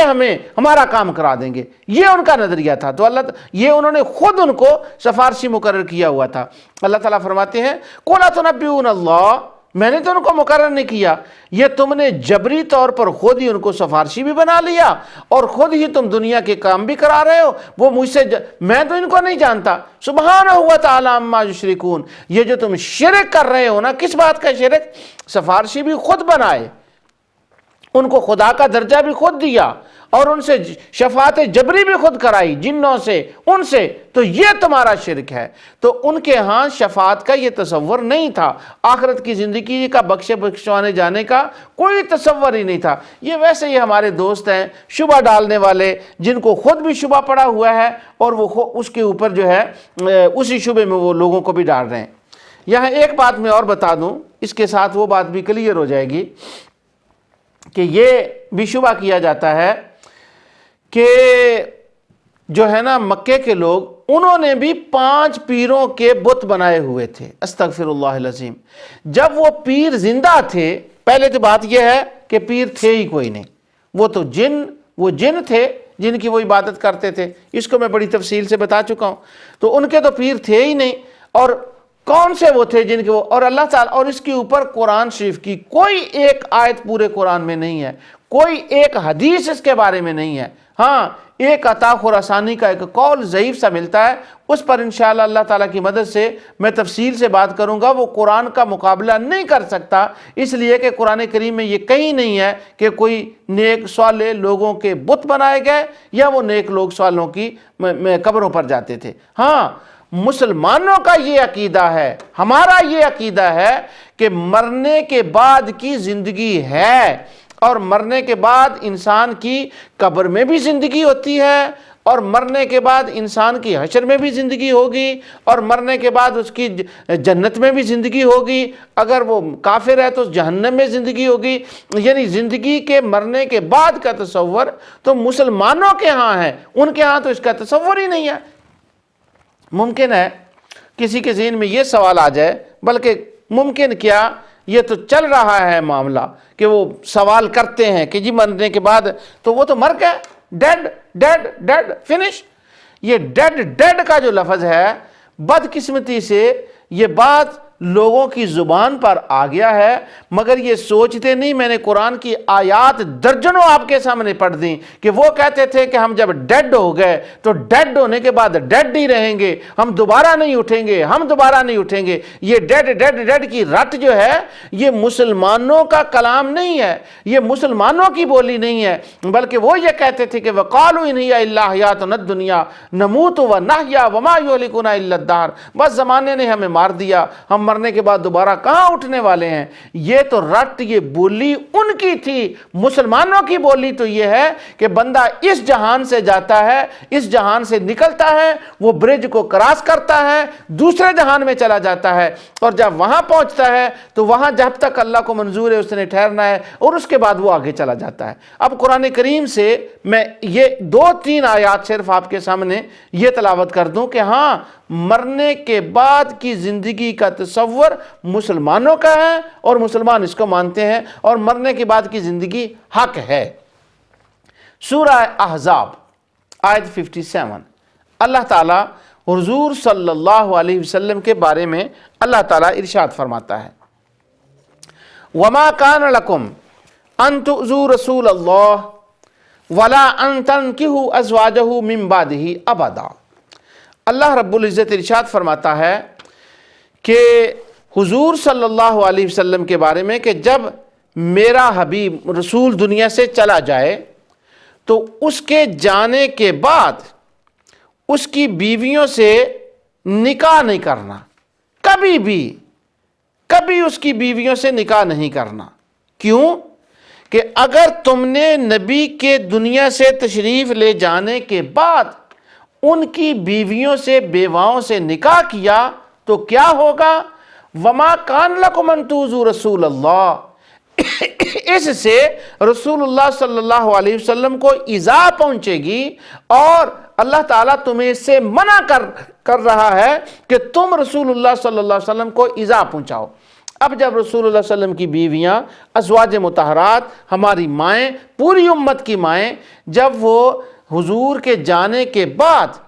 ہمارا کام کرا دیں گے۔ یہ ان کا نظریہ تھا۔ تو یہ انہوں نے خود ان کو سفارشی مقرر کیا ہوا تھا۔ اللہ تعالیٰ فرماتے ہیں قُلْ أَتُنَبِّئُونَ اللَّهَ، میں نے تو ان کو مقرر نہیں کیا، یہ تم نے جبری طور پر خود ہی ان کو سفارشی بھی بنا لیا اور خود ہی تم دنیا کے کام بھی کرا رہے ہو۔ وہ مجھ سے میں تو ان کو نہیں جانتا۔ سبحانہ و تعالی عما یشرکون، یہ جو تم شرک کر رہے ہو نا، کس بات کا شرک؟ سفارشی بھی خود بنائے، ان کو خدا کا درجہ بھی خود دیا، اور ان سے شفاعت جبری بھی خود کرائی، جنوں سے، ان سے، تو یہ تمہارا شرک ہے۔ تو ان کے ہاں شفاعت کا یہ تصور نہیں تھا، آخرت کی زندگی کا بخشوانے جانے کا کوئی تصور ہی نہیں تھا۔ یہ ویسے ہی ہمارے دوست ہیں شبہ ڈالنے والے، جن کو خود بھی شبہ پڑا ہوا ہے، اور وہ اس کے اوپر جو ہے اسی شبہ میں وہ لوگوں کو بھی ڈال رہے ہیں۔ یہاں ایک بات میں اور بتا دوں، اس کے ساتھ وہ بات بھی کلیئر ہو جائے گی کہ یہ بھی شبہ کیا جاتا ہے کہ جو ہے نا مکے کے لوگ، انہوں نے بھی 5 پیروں کے بت بنائے ہوئے تھے۔ استغفر اللہ العظیم۔ جب وہ پیر زندہ تھے، پہلے تو بات یہ ہے کہ پیر تھے ہی کوئی نہیں، وہ جن تھے جن کی وہ عبادت کرتے تھے، اس کو میں بڑی تفصیل سے بتا چکا ہوں۔ تو ان کے تو پیر تھے ہی نہیں، اور کون سے وہ تھے جن کے وہ، اور اللہ تعالیٰ، اور اس کے اوپر قرآن شریف کی کوئی ایک آیت پورے قرآن میں نہیں ہے، کوئی ایک حدیث اس کے بارے میں نہیں ہے۔ ہاں، ایک عطا خراسانی کا ایک قول ضعیف سا ملتا ہے، اس پر انشاءاللہ اللہ تعالیٰ کی مدد سے میں تفصیل سے بات کروں گا۔ وہ قرآن کا مقابلہ نہیں کر سکتا، اس لیے کہ قرآن کریم میں یہ کہیں نہیں ہے کہ کوئی نیک صالح لوگوں کے بت بنائے گئے یا وہ نیک لوگ صالحوں کی قبروں پر جاتے تھے۔ ہاں، مسلمانوں کا یہ عقیدہ ہے، ہمارا یہ عقیدہ ہے کہ مرنے کے بعد کی زندگی ہے، اور مرنے کے بعد انسان کی قبر میں بھی زندگی ہوتی ہے، اور مرنے کے بعد انسان کی حشر میں بھی زندگی ہوگی، اور مرنے کے بعد اس کی جنت میں بھی زندگی ہوگی، اگر وہ کافر ہے تو جہنم میں زندگی ہوگی۔ یعنی زندگی کے مرنے کے بعد کا تصور تو مسلمانوں کے ہاں ہے، ان کے ہاں تو اس کا تصور ہی نہیں ہے۔ ممکن ہے کسی کے ذہن میں یہ سوال آ جائے، بلکہ ممکن کیا یہ تو چل رہا ہے معاملہ کہ وہ سوال کرتے ہیں کہ جی مرنے کے بعد تو وہ تو مر گئے، ڈیڈ ڈیڈ ڈیڈ فنش۔ یہ ڈیڈ ڈیڈ کا جو لفظ ہے، بدقسمتی سے یہ بات لوگوں کی زبان پر آ گیا ہے، مگر یہ سوچتے نہیں۔ میں نے قرآن کی آیات درجنوں آپ کے سامنے پڑھ دیں کہ وہ کہتے تھے کہ ہم جب ڈیڈ ہو گئے تو ڈیڈ ہونے کے بعد ڈیڈ ہی رہیں گے، ہم دوبارہ نہیں اٹھیں گے، ہم دوبارہ نہیں اٹھیں گے۔ یہ ڈیڈ ڈیڈ ڈیڈ کی رٹ جو ہے یہ مسلمانوں کا کلام نہیں ہے، یہ مسلمانوں کی بولی نہیں ہے، بلکہ وہ یہ کہتے تھے کہ وَقَالُوا إِنْ هِيَ إِلَّا حَيَاتُنَا الدُّنْيَا نَمُوتُ وَنَحْيَا وَمَا يُهْلِكُنَا إِلَّا الدَّهْرُ، بس زمانے نے ہمیں مار دیا، ہم مرنے کے بعد دوبارہ کہاں اٹھنے والے ہیں۔ یہ تو رٹ، یہ بولی ان کی تھی۔ مسلمانوں کی بولی تو یہ ہے کہ بندہ اس جہان سے جاتا ہے، اس جہان سے نکلتا ہے، وہ برج کو کراس کرتا ہے، دوسرے جہان میں چلا جاتا ہے، اور جب وہاں پہنچتا ہے تو وہاں جب تک اللہ کو منظور ہے اس نے ٹھہرنا ہے، اور اس کے بعد وہ آگے چلا جاتا ہے۔ اب قرآن کریم سے میں یہ 2-3 آیات صرف آپ کے سامنے یہ تلاوت کر دوں کہ ہاں، مرنے کے بعد کی زندگی کا تصور مسلمانوں کا ہے اور مسلمان اس کو مانتے ہیں، اور مرنے کے بعد کی زندگی حق ہے۔ سورہ احزاب آیت 57، اللہ تعالیٰ حضور صلی اللہ علیہ وسلم کے بارے میں اللہ تعالیٰ ارشاد فرماتا ہے، وَمَا كَانَ لَكُمْ أَن تُؤْذُوا رَسُولَ اللَّهِ وَلَا أَن تَنكِحُوا أَزْوَاجَهُ مِن بَعْدِهِ أَبَدًا۔ اللہ رب العزت ارشاد فرماتا ہے کہ حضور صلی اللہ علیہ وسلم کے بارے میں کہ جب میرا حبیب رسول دنیا سے چلا جائے تو اس کے جانے کے بعد اس کی بیویوں سے نکاح نہیں کرنا، کبھی اس کی بیویوں سے نکاح نہیں کرنا۔ کیوں؟ کہ اگر تم نے نبی کے دنیا سے تشریف لے جانے کے بعد ان کی بیویوں سے، بیواؤں سے نکاح کیا تو کیا ہوگا؟ وَمَا كَانَ لَكُمْ أَن تُؤْذُوا رَسُولَ اللَّهِ، اس سے رسول اللہ صلی اللہ علیہ وسلم کو ایذا پہنچے گی، اور اللہ تعالیٰ تمہیں اس سے منع کر رہا ہے کہ تم رسول اللہ صلی اللہ علیہ وسلم کو ایذا پہنچاؤ۔ اب جب رسول اللہ صلی اللہ علیہ وسلم کی بیویاں، ازواج مطہرات، ہماری مائیں، پوری امت کی مائیں، جب وہ حضور کے جانے کے بعد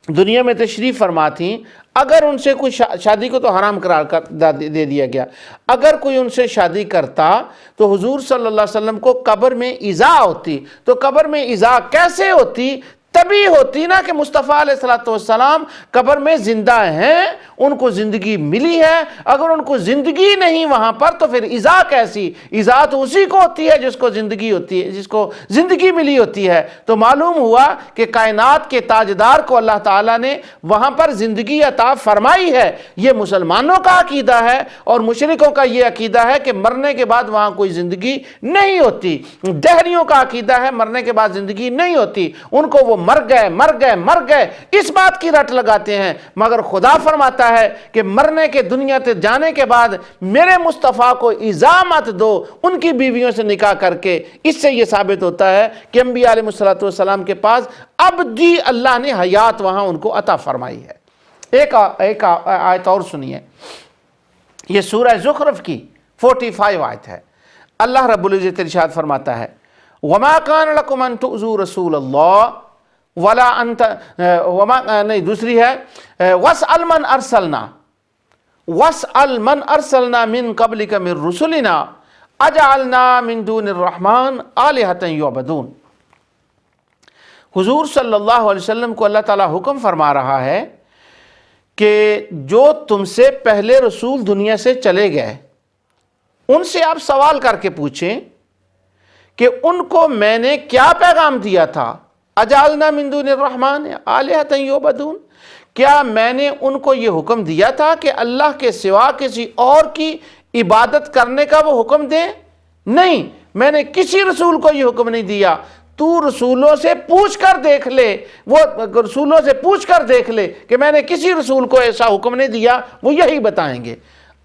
دنیا میں تشریف فرما تھیں، اگر ان سے کوئی شادی کو تو حرام قرار دے دیا گیا، اگر کوئی ان سے شادی کرتا تو حضور صلی اللہ علیہ وسلم کو قبر میں ایذا ہوتی۔ تو قبر میں ایذا کیسے ہوتی؟ تبھی ہوتی نا کہ مصطفیٰ علیہ السلام قبر میں زندہ ہیں، ان کو زندگی ملی ہے۔ اگر ان کو زندگی نہیں وہاں پر تو پھر ایذا کیسی؟ ایذا تو اسی کو ہوتی ہے جس کو زندگی ہوتی ہے، جس کو زندگی ملی ہوتی ہے۔ تو معلوم ہوا کہ کائنات کے تاجدار کو اللہ تعالیٰ نے وہاں پر زندگی عطا فرمائی ہے۔ یہ مسلمانوں کا عقیدہ ہے، اور مشرکوں کا یہ عقیدہ ہے کہ مرنے کے بعد وہاں کوئی زندگی نہیں ہوتی۔ دہریوں کا عقیدہ ہے مرنے کے بعد زندگی نہیں ہوتی، ان کو وہ مر گئے اس بات کی رٹ لگاتے ہیں۔ مگر خدا فرماتا ہے کہ مرنے کے دنیا سے جانے کے بعد میرے مصطفیٰ کو ایذا مت دو ان کی بیویوں سے نکاح کر کے۔ اس سے یہ ثابت ہوتا ہے کہ انبیاء علیہ السلام کے پاس ابدی اللہ نے حیات وہاں ان کو عطا فرمائی ہے۔ ایک آیت اور سنیے، یہ سورہ زخرف کی 45 آیت ہے۔ اللہ رب العزت ارشاد فرماتا ہے، وَمَا كَانَ لَكُمْ أَن تُؤْذُوا رَسُولَ اللَّهِ وَلَا أَن نہیں، دوسری ہے وَاسْأَلْ مَنْ أَرْسَلْنَا مِن قَبْلِكَ مِن رُسُلِنَا أَجَعَلْنَا مِن دُونِ الرَّحْمَنِ آلِهَةً يُعْبَدُونَ۔ حضور صلی اللہ علیہ وسلم کو اللہ تعالیٰ حکم فرما رہا ہے کہ جو تم سے پہلے رسول دنیا سے چلے گئے ان سے آپ سوال کر کے پوچھیں کہ ان کو میں نے کیا پیغام دیا تھا۔ اجعلنا من دون الرحمن آلہۃ یعبدون، کیا میں نے ان کو یہ حکم دیا تھا کہ اللہ کے سوا کسی اور کی عبادت کرنے کا وہ حکم دیں؟ نہیں، میں نے کسی رسول کو یہ حکم نہیں دیا۔ تو رسولوں سے پوچھ کر دیکھ لے، وہ رسولوں سے پوچھ کر دیکھ لے کہ میں نے کسی رسول کو ایسا حکم نہیں دیا، وہ یہی بتائیں گے۔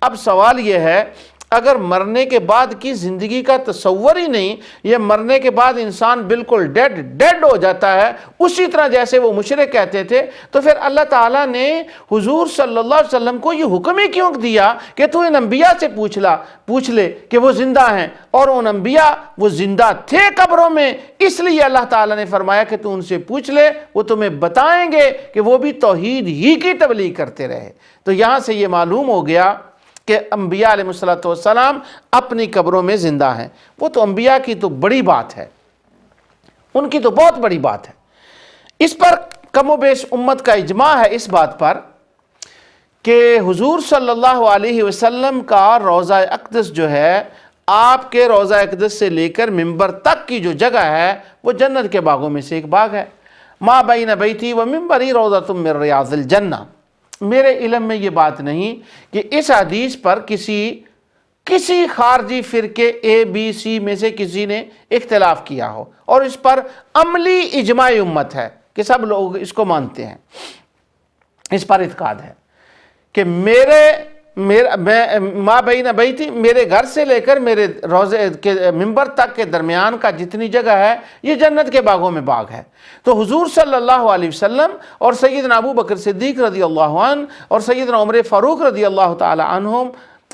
اب سوال یہ ہے، اگر مرنے کے بعد کی زندگی کا تصور ہی نہیں، یہ مرنے کے بعد انسان بالکل ڈیڈ ہو جاتا ہے اسی طرح جیسے وہ مشرک کہتے تھے، تو پھر اللہ تعالیٰ نے حضور صلی اللہ علیہ وسلم کو یہ حکم ہی کیوں دیا کہ تو ان انبیاء سے پوچھ لے کہ وہ زندہ ہیں؟ اور ان انبیاء وہ زندہ تھے قبروں میں، اس لیے اللہ تعالیٰ نے فرمایا کہ تو ان سے پوچھ لے، وہ تمہیں بتائیں گے کہ وہ بھی توحید ہی کی تبلیغ کرتے رہے۔ تو یہاں سے یہ معلوم ہو گیا کہ انبیاء علیہ السلام اپنی قبروں میں زندہ ہیں۔ وہ تو انبیاء کی تو بڑی بات ہے، ان کی تو بہت بڑی بات ہے۔ اس پر کم و بیش امت کا اجماع ہے اس بات پر کہ حضور صلی اللہ علیہ وسلم کا روضہ اقدس جو ہے، آپ کے روضہ اقدس سے لے کر منبر تک کی جو جگہ ہے وہ جنت کے باغوں میں سے ایک باغ ہے۔ ما بین بیتی و منبری روضۃ من ریاض الجنہ۔ میرے علم میں یہ بات نہیں کہ اس حدیث پر کسی خارجی فرقے اے بی سی میں سے کسی نے اختلاف کیا ہو، اور اس پر عملی اجماع امت ہے کہ سب لوگ اس کو مانتے ہیں، اس پر اعتقاد ہے کہ ما بین بیتی، میرے گھر سے لے کر میرے روضے کے منبر تک کے درمیان کا جتنی جگہ ہے یہ جنت کے باغوں میں باغ ہے۔ تو حضور صلی اللہ علیہ وسلم اور سیدنا ابو بکر صدیق رضی اللہ عنہ اور سیدنا عمر فاروق رضی اللہ تعالی عنہم،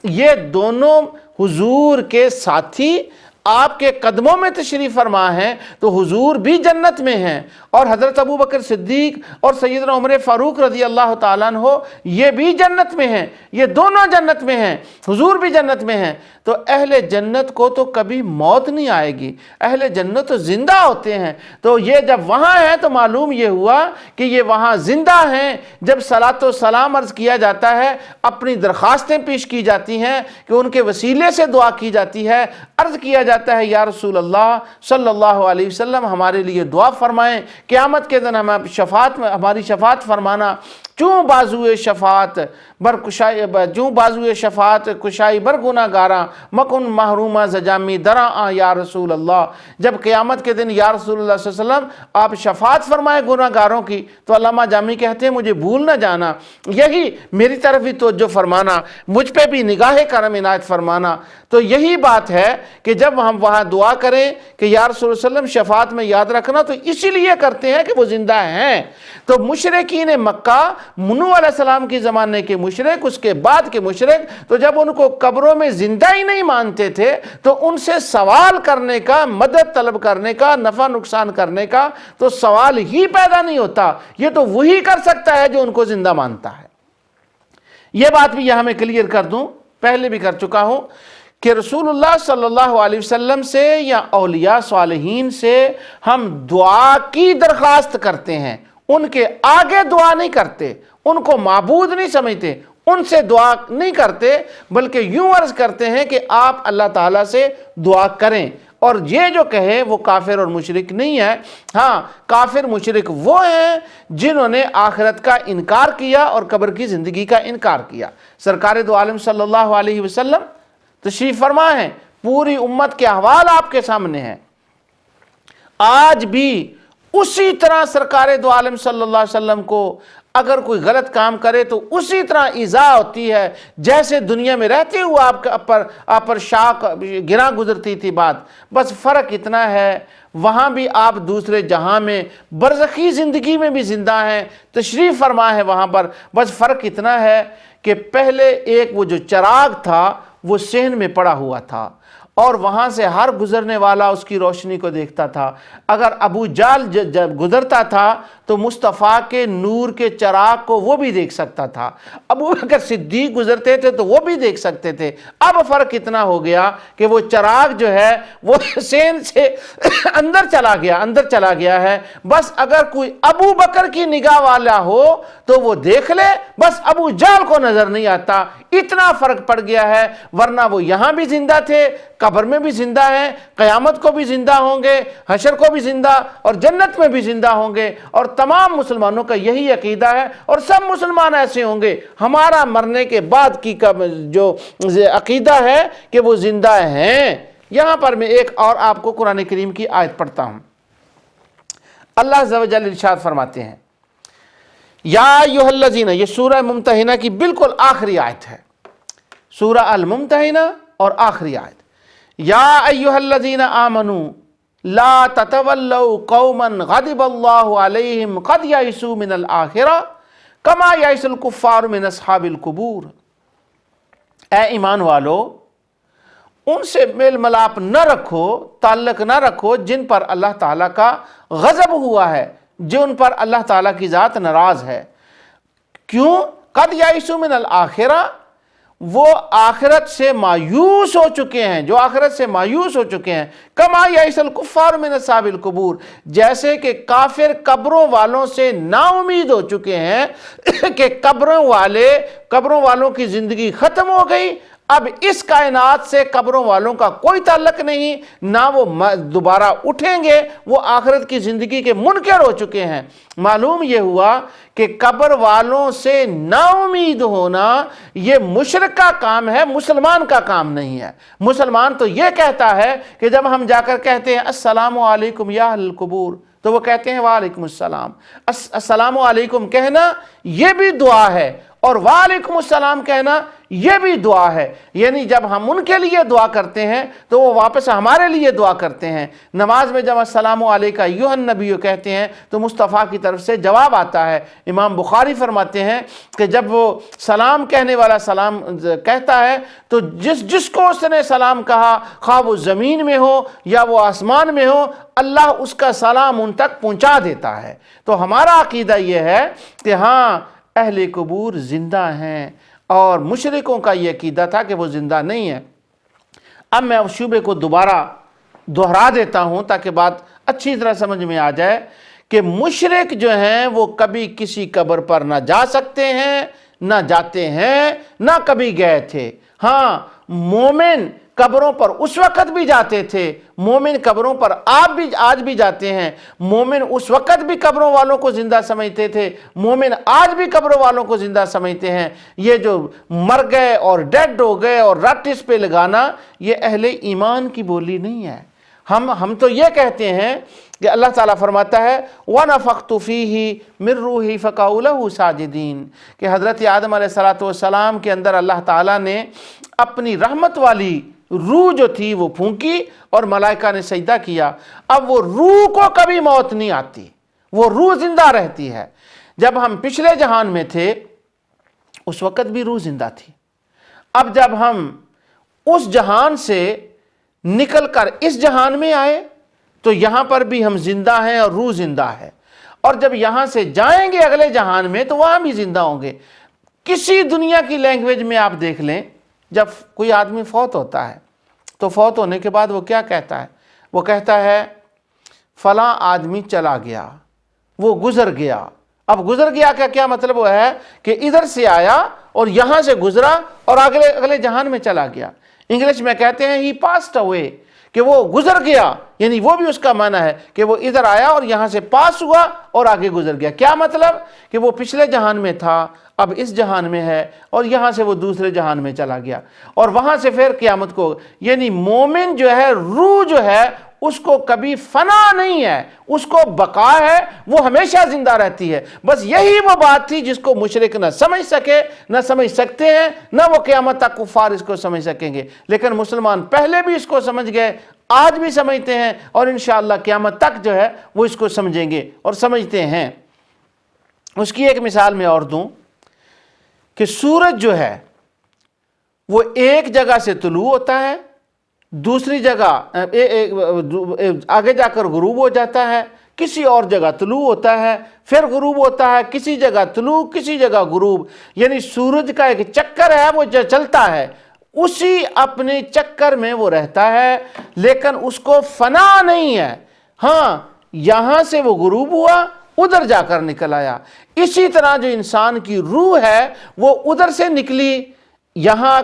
یہ دونوں حضور کے ساتھی آپ کے قدموں میں تشریف فرما ہیں، تو حضور بھی جنت میں ہیں، اور حضرت ابو بکر صدیق اور سیدنا عمر فاروق رضی اللہ تعالیٰ عنہ یہ بھی جنت میں ہیں، یہ دونوں جنت میں ہیں، حضور بھی جنت میں ہیں۔ تو اہل جنت کو تو کبھی موت نہیں آئے گی، اہل جنت تو زندہ ہوتے ہیں۔ تو یہ جب وہاں ہیں تو معلوم یہ ہوا کہ یہ وہاں زندہ ہیں۔ جب صلاۃ و سلام عرض کیا جاتا ہے، اپنی درخواستیں پیش کی جاتی ہیں کہ ان کے وسیلے سے دعا کی جاتی ہے، عرض کیا جاتا ہے یا رسول اللہ صلی اللہ علیہ وسلم ہمارے لیے دعا فرمائیں، قیامت کے دن ہماری شفاعت فرمانا۔ چوں بازوئے شفاعت کشائی بر گناہ گاراں، مکن محرومہ زجامی دراں یا رسول اللہ۔ جب قیامت کے دن یا رسول اللہ صلی اللہ علیہ وسلم آپ شفاعت فرمائے گناہ گاروں کی، تو علامہ جامی کہتے ہیں مجھے بھول نہ جانا، یہی میری طرف ہی توجہ فرمانا، مجھ پہ بھی نگاہ کرم عنایت فرمانا۔ تو یہی بات ہے کہ جب ہم وہاں دعا کریں کہ یا رسول اللہ صلی اللہ علیہ وسلم شفاعت میں یاد رکھنا، تو اسی لیے کرتے ہیں کہ وہ زندہ ہیں۔ تو مشرکین مکہ، نوح علیہ السلام کی زمانے کے مشرک، اس کے بعد کے مشرک، تو جب ان کو قبروں میں زندہ ہی نہیں مانتے تھے تو ان سے سوال کرنے کا، مدد طلب کرنے کا، نفع نقصان کرنے کا تو سوال ہی پیدا نہیں ہوتا۔ یہ تو وہی کر سکتا ہے جو ان کو زندہ مانتا ہے۔ یہ بات بھی یہاں میں کلیئر کر دوں، پہلے بھی کر چکا ہوں کہ رسول اللہ صلی اللہ علیہ وسلم سے یا اولیاء صالحین سے ہم دعا کی درخواست کرتے ہیں، ان کے آگے دعا نہیں کرتے، ان کو معبود نہیں سمجھتے، ان سے دعا نہیں کرتے، بلکہ یوں عرض کرتے ہیں کہ آپ اللہ تعالیٰ سے دعا کریں۔ اور یہ جو کہے وہ کافر اور مشرک نہیں ہے۔ ہاں، کافر مشرک وہ ہیں جنہوں نے آخرت کا انکار کیا اور قبر کی زندگی کا انکار کیا۔ سرکار دو عالم صلی اللہ علیہ وسلم تشریف فرما ہیں، پوری امت کے احوال آپ کے سامنے ہیں۔ آج بھی اسی طرح سرکار دو عالم صلی اللہ علیہ وسلم کو اگر کوئی غلط کام کرے تو اسی طرح ایذا ہوتی ہے جیسے دنیا میں رہتے ہوئے آپ پر شاق گراں گزرتی تھی بات۔ بس فرق اتنا ہے، وہاں بھی آپ دوسرے جہاں میں برزخی زندگی میں بھی زندہ ہیں، تشریف فرما ہے وہاں پر۔ بس فرق اتنا ہے کہ پہلے ایک وہ جو چراغ تھا وہ صحن میں پڑا ہوا تھا، اور وہاں سے ہر گزرنے والا اس کی روشنی کو دیکھتا تھا۔ اگر ابو جہل جب گزرتا تھا تو مصطفیٰ کے نور کے چراغ کو وہ بھی دیکھ سکتا تھا، ابو بکر صدیق گزرتے تھے تو وہ بھی دیکھ سکتے تھے۔ اب فرق اتنا ہو گیا کہ وہ چراغ جو ہے وہ سین سے اندر چلا گیا ہے۔ بس اگر کوئی ابو بکر کی نگاہ والا ہو تو وہ دیکھ لے، بس ابو جہل کو نظر نہیں آتا۔ اتنا فرق پڑ گیا ہے، ورنہ وہ یہاں بھی زندہ تھے، قبر میں بھی زندہ ہیں، قیامت کو بھی زندہ ہوں گے، حشر کو بھی زندہ اور جنت میں بھی زندہ ہوں گے۔ اور تمام مسلمانوں کا یہی عقیدہ ہے، اور سب مسلمان ایسے ہوں گے۔ ہمارا مرنے کے بعد کی جو عقیدہ ہے کہ وہ زندہ ہیں۔ یہاں پر میں ایک اور آپ کو قرآن کریم کی آیت پڑھتا ہوں۔ اللہ عز و جل ارشاد فرماتے ہیں، یا ایھا الذین، یہ سورہ ممتحنہ کی بالکل آخری آیت ہے۔ سورہ الممتحنہ اور آخری آیت، یا ایھا الذین آمنوا لا تتولوا قوما غضب اللہ علیہم قد یئسوا من الآخرہ کما یئس الکفار من اصحاب القبور۔ اے ایمان والو، ان سے میل ملاپ نہ رکھو، تعلق نہ رکھو جن پر اللہ تعالیٰ کا غضب ہوا ہے، جن پر اللہ تعالیٰ کی ذات ناراض ہے۔ کیوں؟ قد یئسوا من الآخرہ، وہ آخرت سے مایوس ہو چکے ہیں، جو آخرت سے مایوس ہو چکے ہیں۔ کما یئس الکفار من اصحاب القبور، جیسے کہ کافر قبروں والوں سے نا امید ہو چکے ہیں کہ قبروں والوں کی زندگی ختم ہو گئی، اب اس کائنات سے قبروں والوں کا کوئی تعلق نہیں، نہ وہ دوبارہ اٹھیں گے، وہ آخرت کی زندگی کے منکر ہو چکے ہیں۔ معلوم یہ ہوا کہ قبر والوں سے نا امید ہونا یہ مشرک کا کام ہے، مسلمان کا کام نہیں ہے۔ مسلمان تو یہ کہتا ہے کہ جب ہم جا کر کہتے ہیں السلام علیکم یا اہل القبور، تو وہ کہتے ہیں وعلیکم السلام۔ السلام علیکم کہنا یہ بھی دعا ہے، اور وعلیکم السلام کہنا یہ بھی دعا ہے، یعنی جب ہم ان کے لیے دعا کرتے ہیں تو وہ واپس ہمارے لیے دعا کرتے ہیں۔ نماز میں جب السلام علیکہ ایھا النبی کہتے ہیں تو مصطفیٰ کی طرف سے جواب آتا ہے۔ امام بخاری فرماتے ہیں کہ جب وہ سلام کہنے والا سلام کہتا ہے تو جس کو اس نے سلام کہا، خواہ وہ زمین میں ہو یا وہ آسمان میں ہو، اللہ اس کا سلام ان تک پہنچا دیتا ہے۔ تو ہمارا عقیدہ یہ ہے کہ ہاں اہل قبور زندہ ہیں، اور مشرکوں کا یہ عقیدہ تھا کہ وہ زندہ نہیں ہے۔ اب میں اس شعبے کو دوبارہ دہرا دیتا ہوں تاکہ بات اچھی طرح سمجھ میں آ جائے کہ مشرک جو ہیں وہ کبھی کسی قبر پر نہ جا سکتے ہیں، نہ جاتے ہیں، نہ کبھی گئے تھے۔ ہاں مومن قبروں پر اس وقت بھی جاتے تھے، مومن قبروں پر آج بھی جاتے ہیں۔ مومن اس وقت بھی قبروں والوں کو زندہ سمجھتے تھے، مومن آج بھی قبروں والوں کو زندہ سمجھتے ہیں۔ یہ جو مر گئے اور ڈیڈ ہو گئے اور رٹ اس پہ لگانا، یہ اہل ایمان کی بولی نہیں ہے۔ ہم تو یہ کہتے ہیں کہ اللہ تعالیٰ فرماتا ہے وَنَفَخْتُ فِيهِ مِن رُّوحِي فَقَعُوا لَهُ سَاجِدِينَ، کہ حضرت آدم علیہ السلام کے اندر اللہ تعالیٰ نے اپنی رحمت والی روح جو تھی وہ پھونکی اور ملائکہ نے سجدہ کیا۔ اب وہ روح کو کبھی موت نہیں آتی، وہ روح زندہ رہتی ہے۔ جب ہم پچھلے جہان میں تھے اس وقت بھی روح زندہ تھی۔ اب جب ہم اس جہان سے نکل کر اس جہان میں آئے تو یہاں پر بھی ہم زندہ ہیں اور روح زندہ ہے، اور جب یہاں سے جائیں گے اگلے جہان میں تو وہاں بھی زندہ ہوں گے۔ کسی دنیا کی لینگویج میں آپ دیکھ لیں، جب کوئی آدمی فوت ہوتا ہے تو فوت ہونے کے بعد وہ کیا کہتا ہے؟ وہ کہتا ہے فلاں آدمی چلا گیا، وہ گزر گیا۔ اب گزر گیا کا کیا مطلب وہ ہے کہ ادھر سے آیا اور یہاں سے گزرا اور اگلے جہان میں چلا گیا۔ انگلش میں کہتے ہیں ہی پاسڈ اوے، کہ وہ گزر گیا، یعنی وہ بھی اس کا معنی ہے کہ وہ ادھر آیا اور یہاں سے پاس ہوا اور آگے گزر گیا۔ کیا مطلب؟ کہ وہ پچھلے جہان میں تھا، اب اس جہان میں ہے، اور یہاں سے وہ دوسرے جہان میں چلا گیا، اور وہاں سے پھر قیامت کو۔ یعنی مومن جو ہے، روح جو ہے، اس کو کبھی فنا نہیں ہے، اس کو بقا ہے، وہ ہمیشہ زندہ رہتی ہے۔ بس یہی وہ بات تھی جس کو مشرک نہ سمجھ سکے، نہ سمجھ سکتے ہیں، نہ وہ قیامت تک کفار اس کو سمجھ سکیں گے۔ لیکن مسلمان پہلے بھی اس کو سمجھ گئے، آج بھی سمجھتے ہیں، اور انشاءاللہ قیامت تک جو ہے وہ اس کو سمجھیں گے اور سمجھتے ہیں۔ اس کی ایک مثال میں اور دوں کہ سورج جو ہے وہ ایک جگہ سے طلوع ہوتا ہے، دوسری جگہ آگے جا کر غروب ہو جاتا ہے، کسی اور جگہ طلوع ہوتا ہے، پھر غروب ہوتا ہے، کسی جگہ طلوع، کسی جگہ غروب۔ یعنی سورج کا ایک چکر ہے، وہ چلتا ہے، اسی اپنے چکر میں وہ رہتا ہے، لیکن اس کو فنا نہیں ہے۔ ہاں یہاں سے وہ غروب ہوا، ادھر جا کر نکل آیا۔ اسی طرح جو انسان کی روح ہے وہ ادھر سے نکلی، یہاں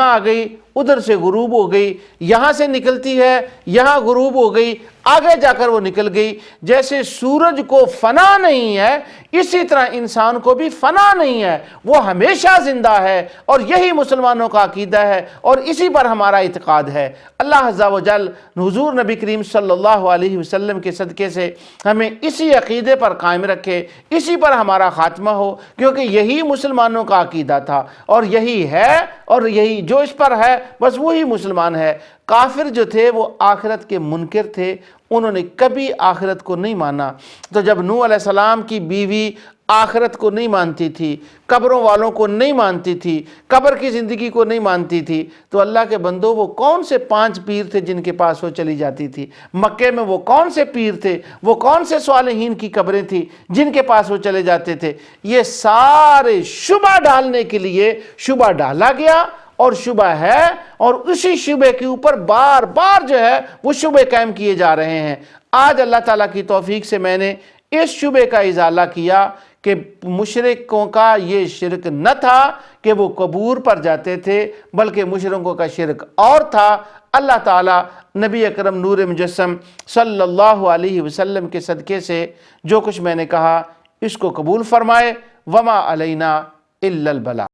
آ گئی، ادھر سے غروب ہو گئی، یہاں سے نکلتی ہے، یہاں غروب ہو گئی، آگے جا کر وہ نکل گئی۔ جیسے سورج کو فنا نہیں ہے، اسی طرح انسان کو بھی فنا نہیں ہے، وہ ہمیشہ زندہ ہے، اور یہی مسلمانوں کا عقیدہ ہے اور اسی پر ہمارا اعتقاد ہے۔ اللہ عز و جل حضور نبی کریم صلی اللہ علیہ وسلم کے صدقے سے ہمیں اسی عقیدے پر قائم رکھے، اسی پر ہمارا خاتمہ ہو، کیونکہ یہی مسلمانوں کا عقیدہ تھا، اور یہی ہے، اور یہی جو اس پر ہے بس وہی مسلمان ہے۔ کافر جو تھے وہ آخرت کے منکر تھے، انہوں نے کبھی آخرت کو نہیں مانا۔ تو جب نوح علیہ السلام کی بیوی آخرت کو نہیں مانتی تھی، قبروں والوں کو نہیں مانتی تھی، قبر کی زندگی کو نہیں مانتی تھی، تو اللہ کے بندوں وہ کون سے 5 پیر تھے جن کے پاس وہ چلی جاتی تھی؟ مکے میں وہ کون سے پیر تھے، وہ کون سے صالحین کی قبریں تھیں جن کے پاس وہ چلے جاتے تھے؟ یہ سارے شبہ ڈالنے کے لیے شبہ ڈالا گیا، اور شبہ ہے، اور اسی شبہ کے اوپر بار بار جو ہے وہ شبہ قائم کیے جا رہے ہیں۔ آج اللہ تعالیٰ کی توفیق سے میں نے اس شبہ کا ازالہ کیا کہ مشرکوں کا یہ شرک نہ تھا کہ وہ قبور پر جاتے تھے، بلکہ مشرکوں کا شرک اور تھا۔ اللہ تعالیٰ نبی اکرم نور مجسم صلی اللہ علیہ وسلم کے صدقے سے جو کچھ میں نے کہا اس کو قبول فرمائے۔ وما علینا الا البلاغ۔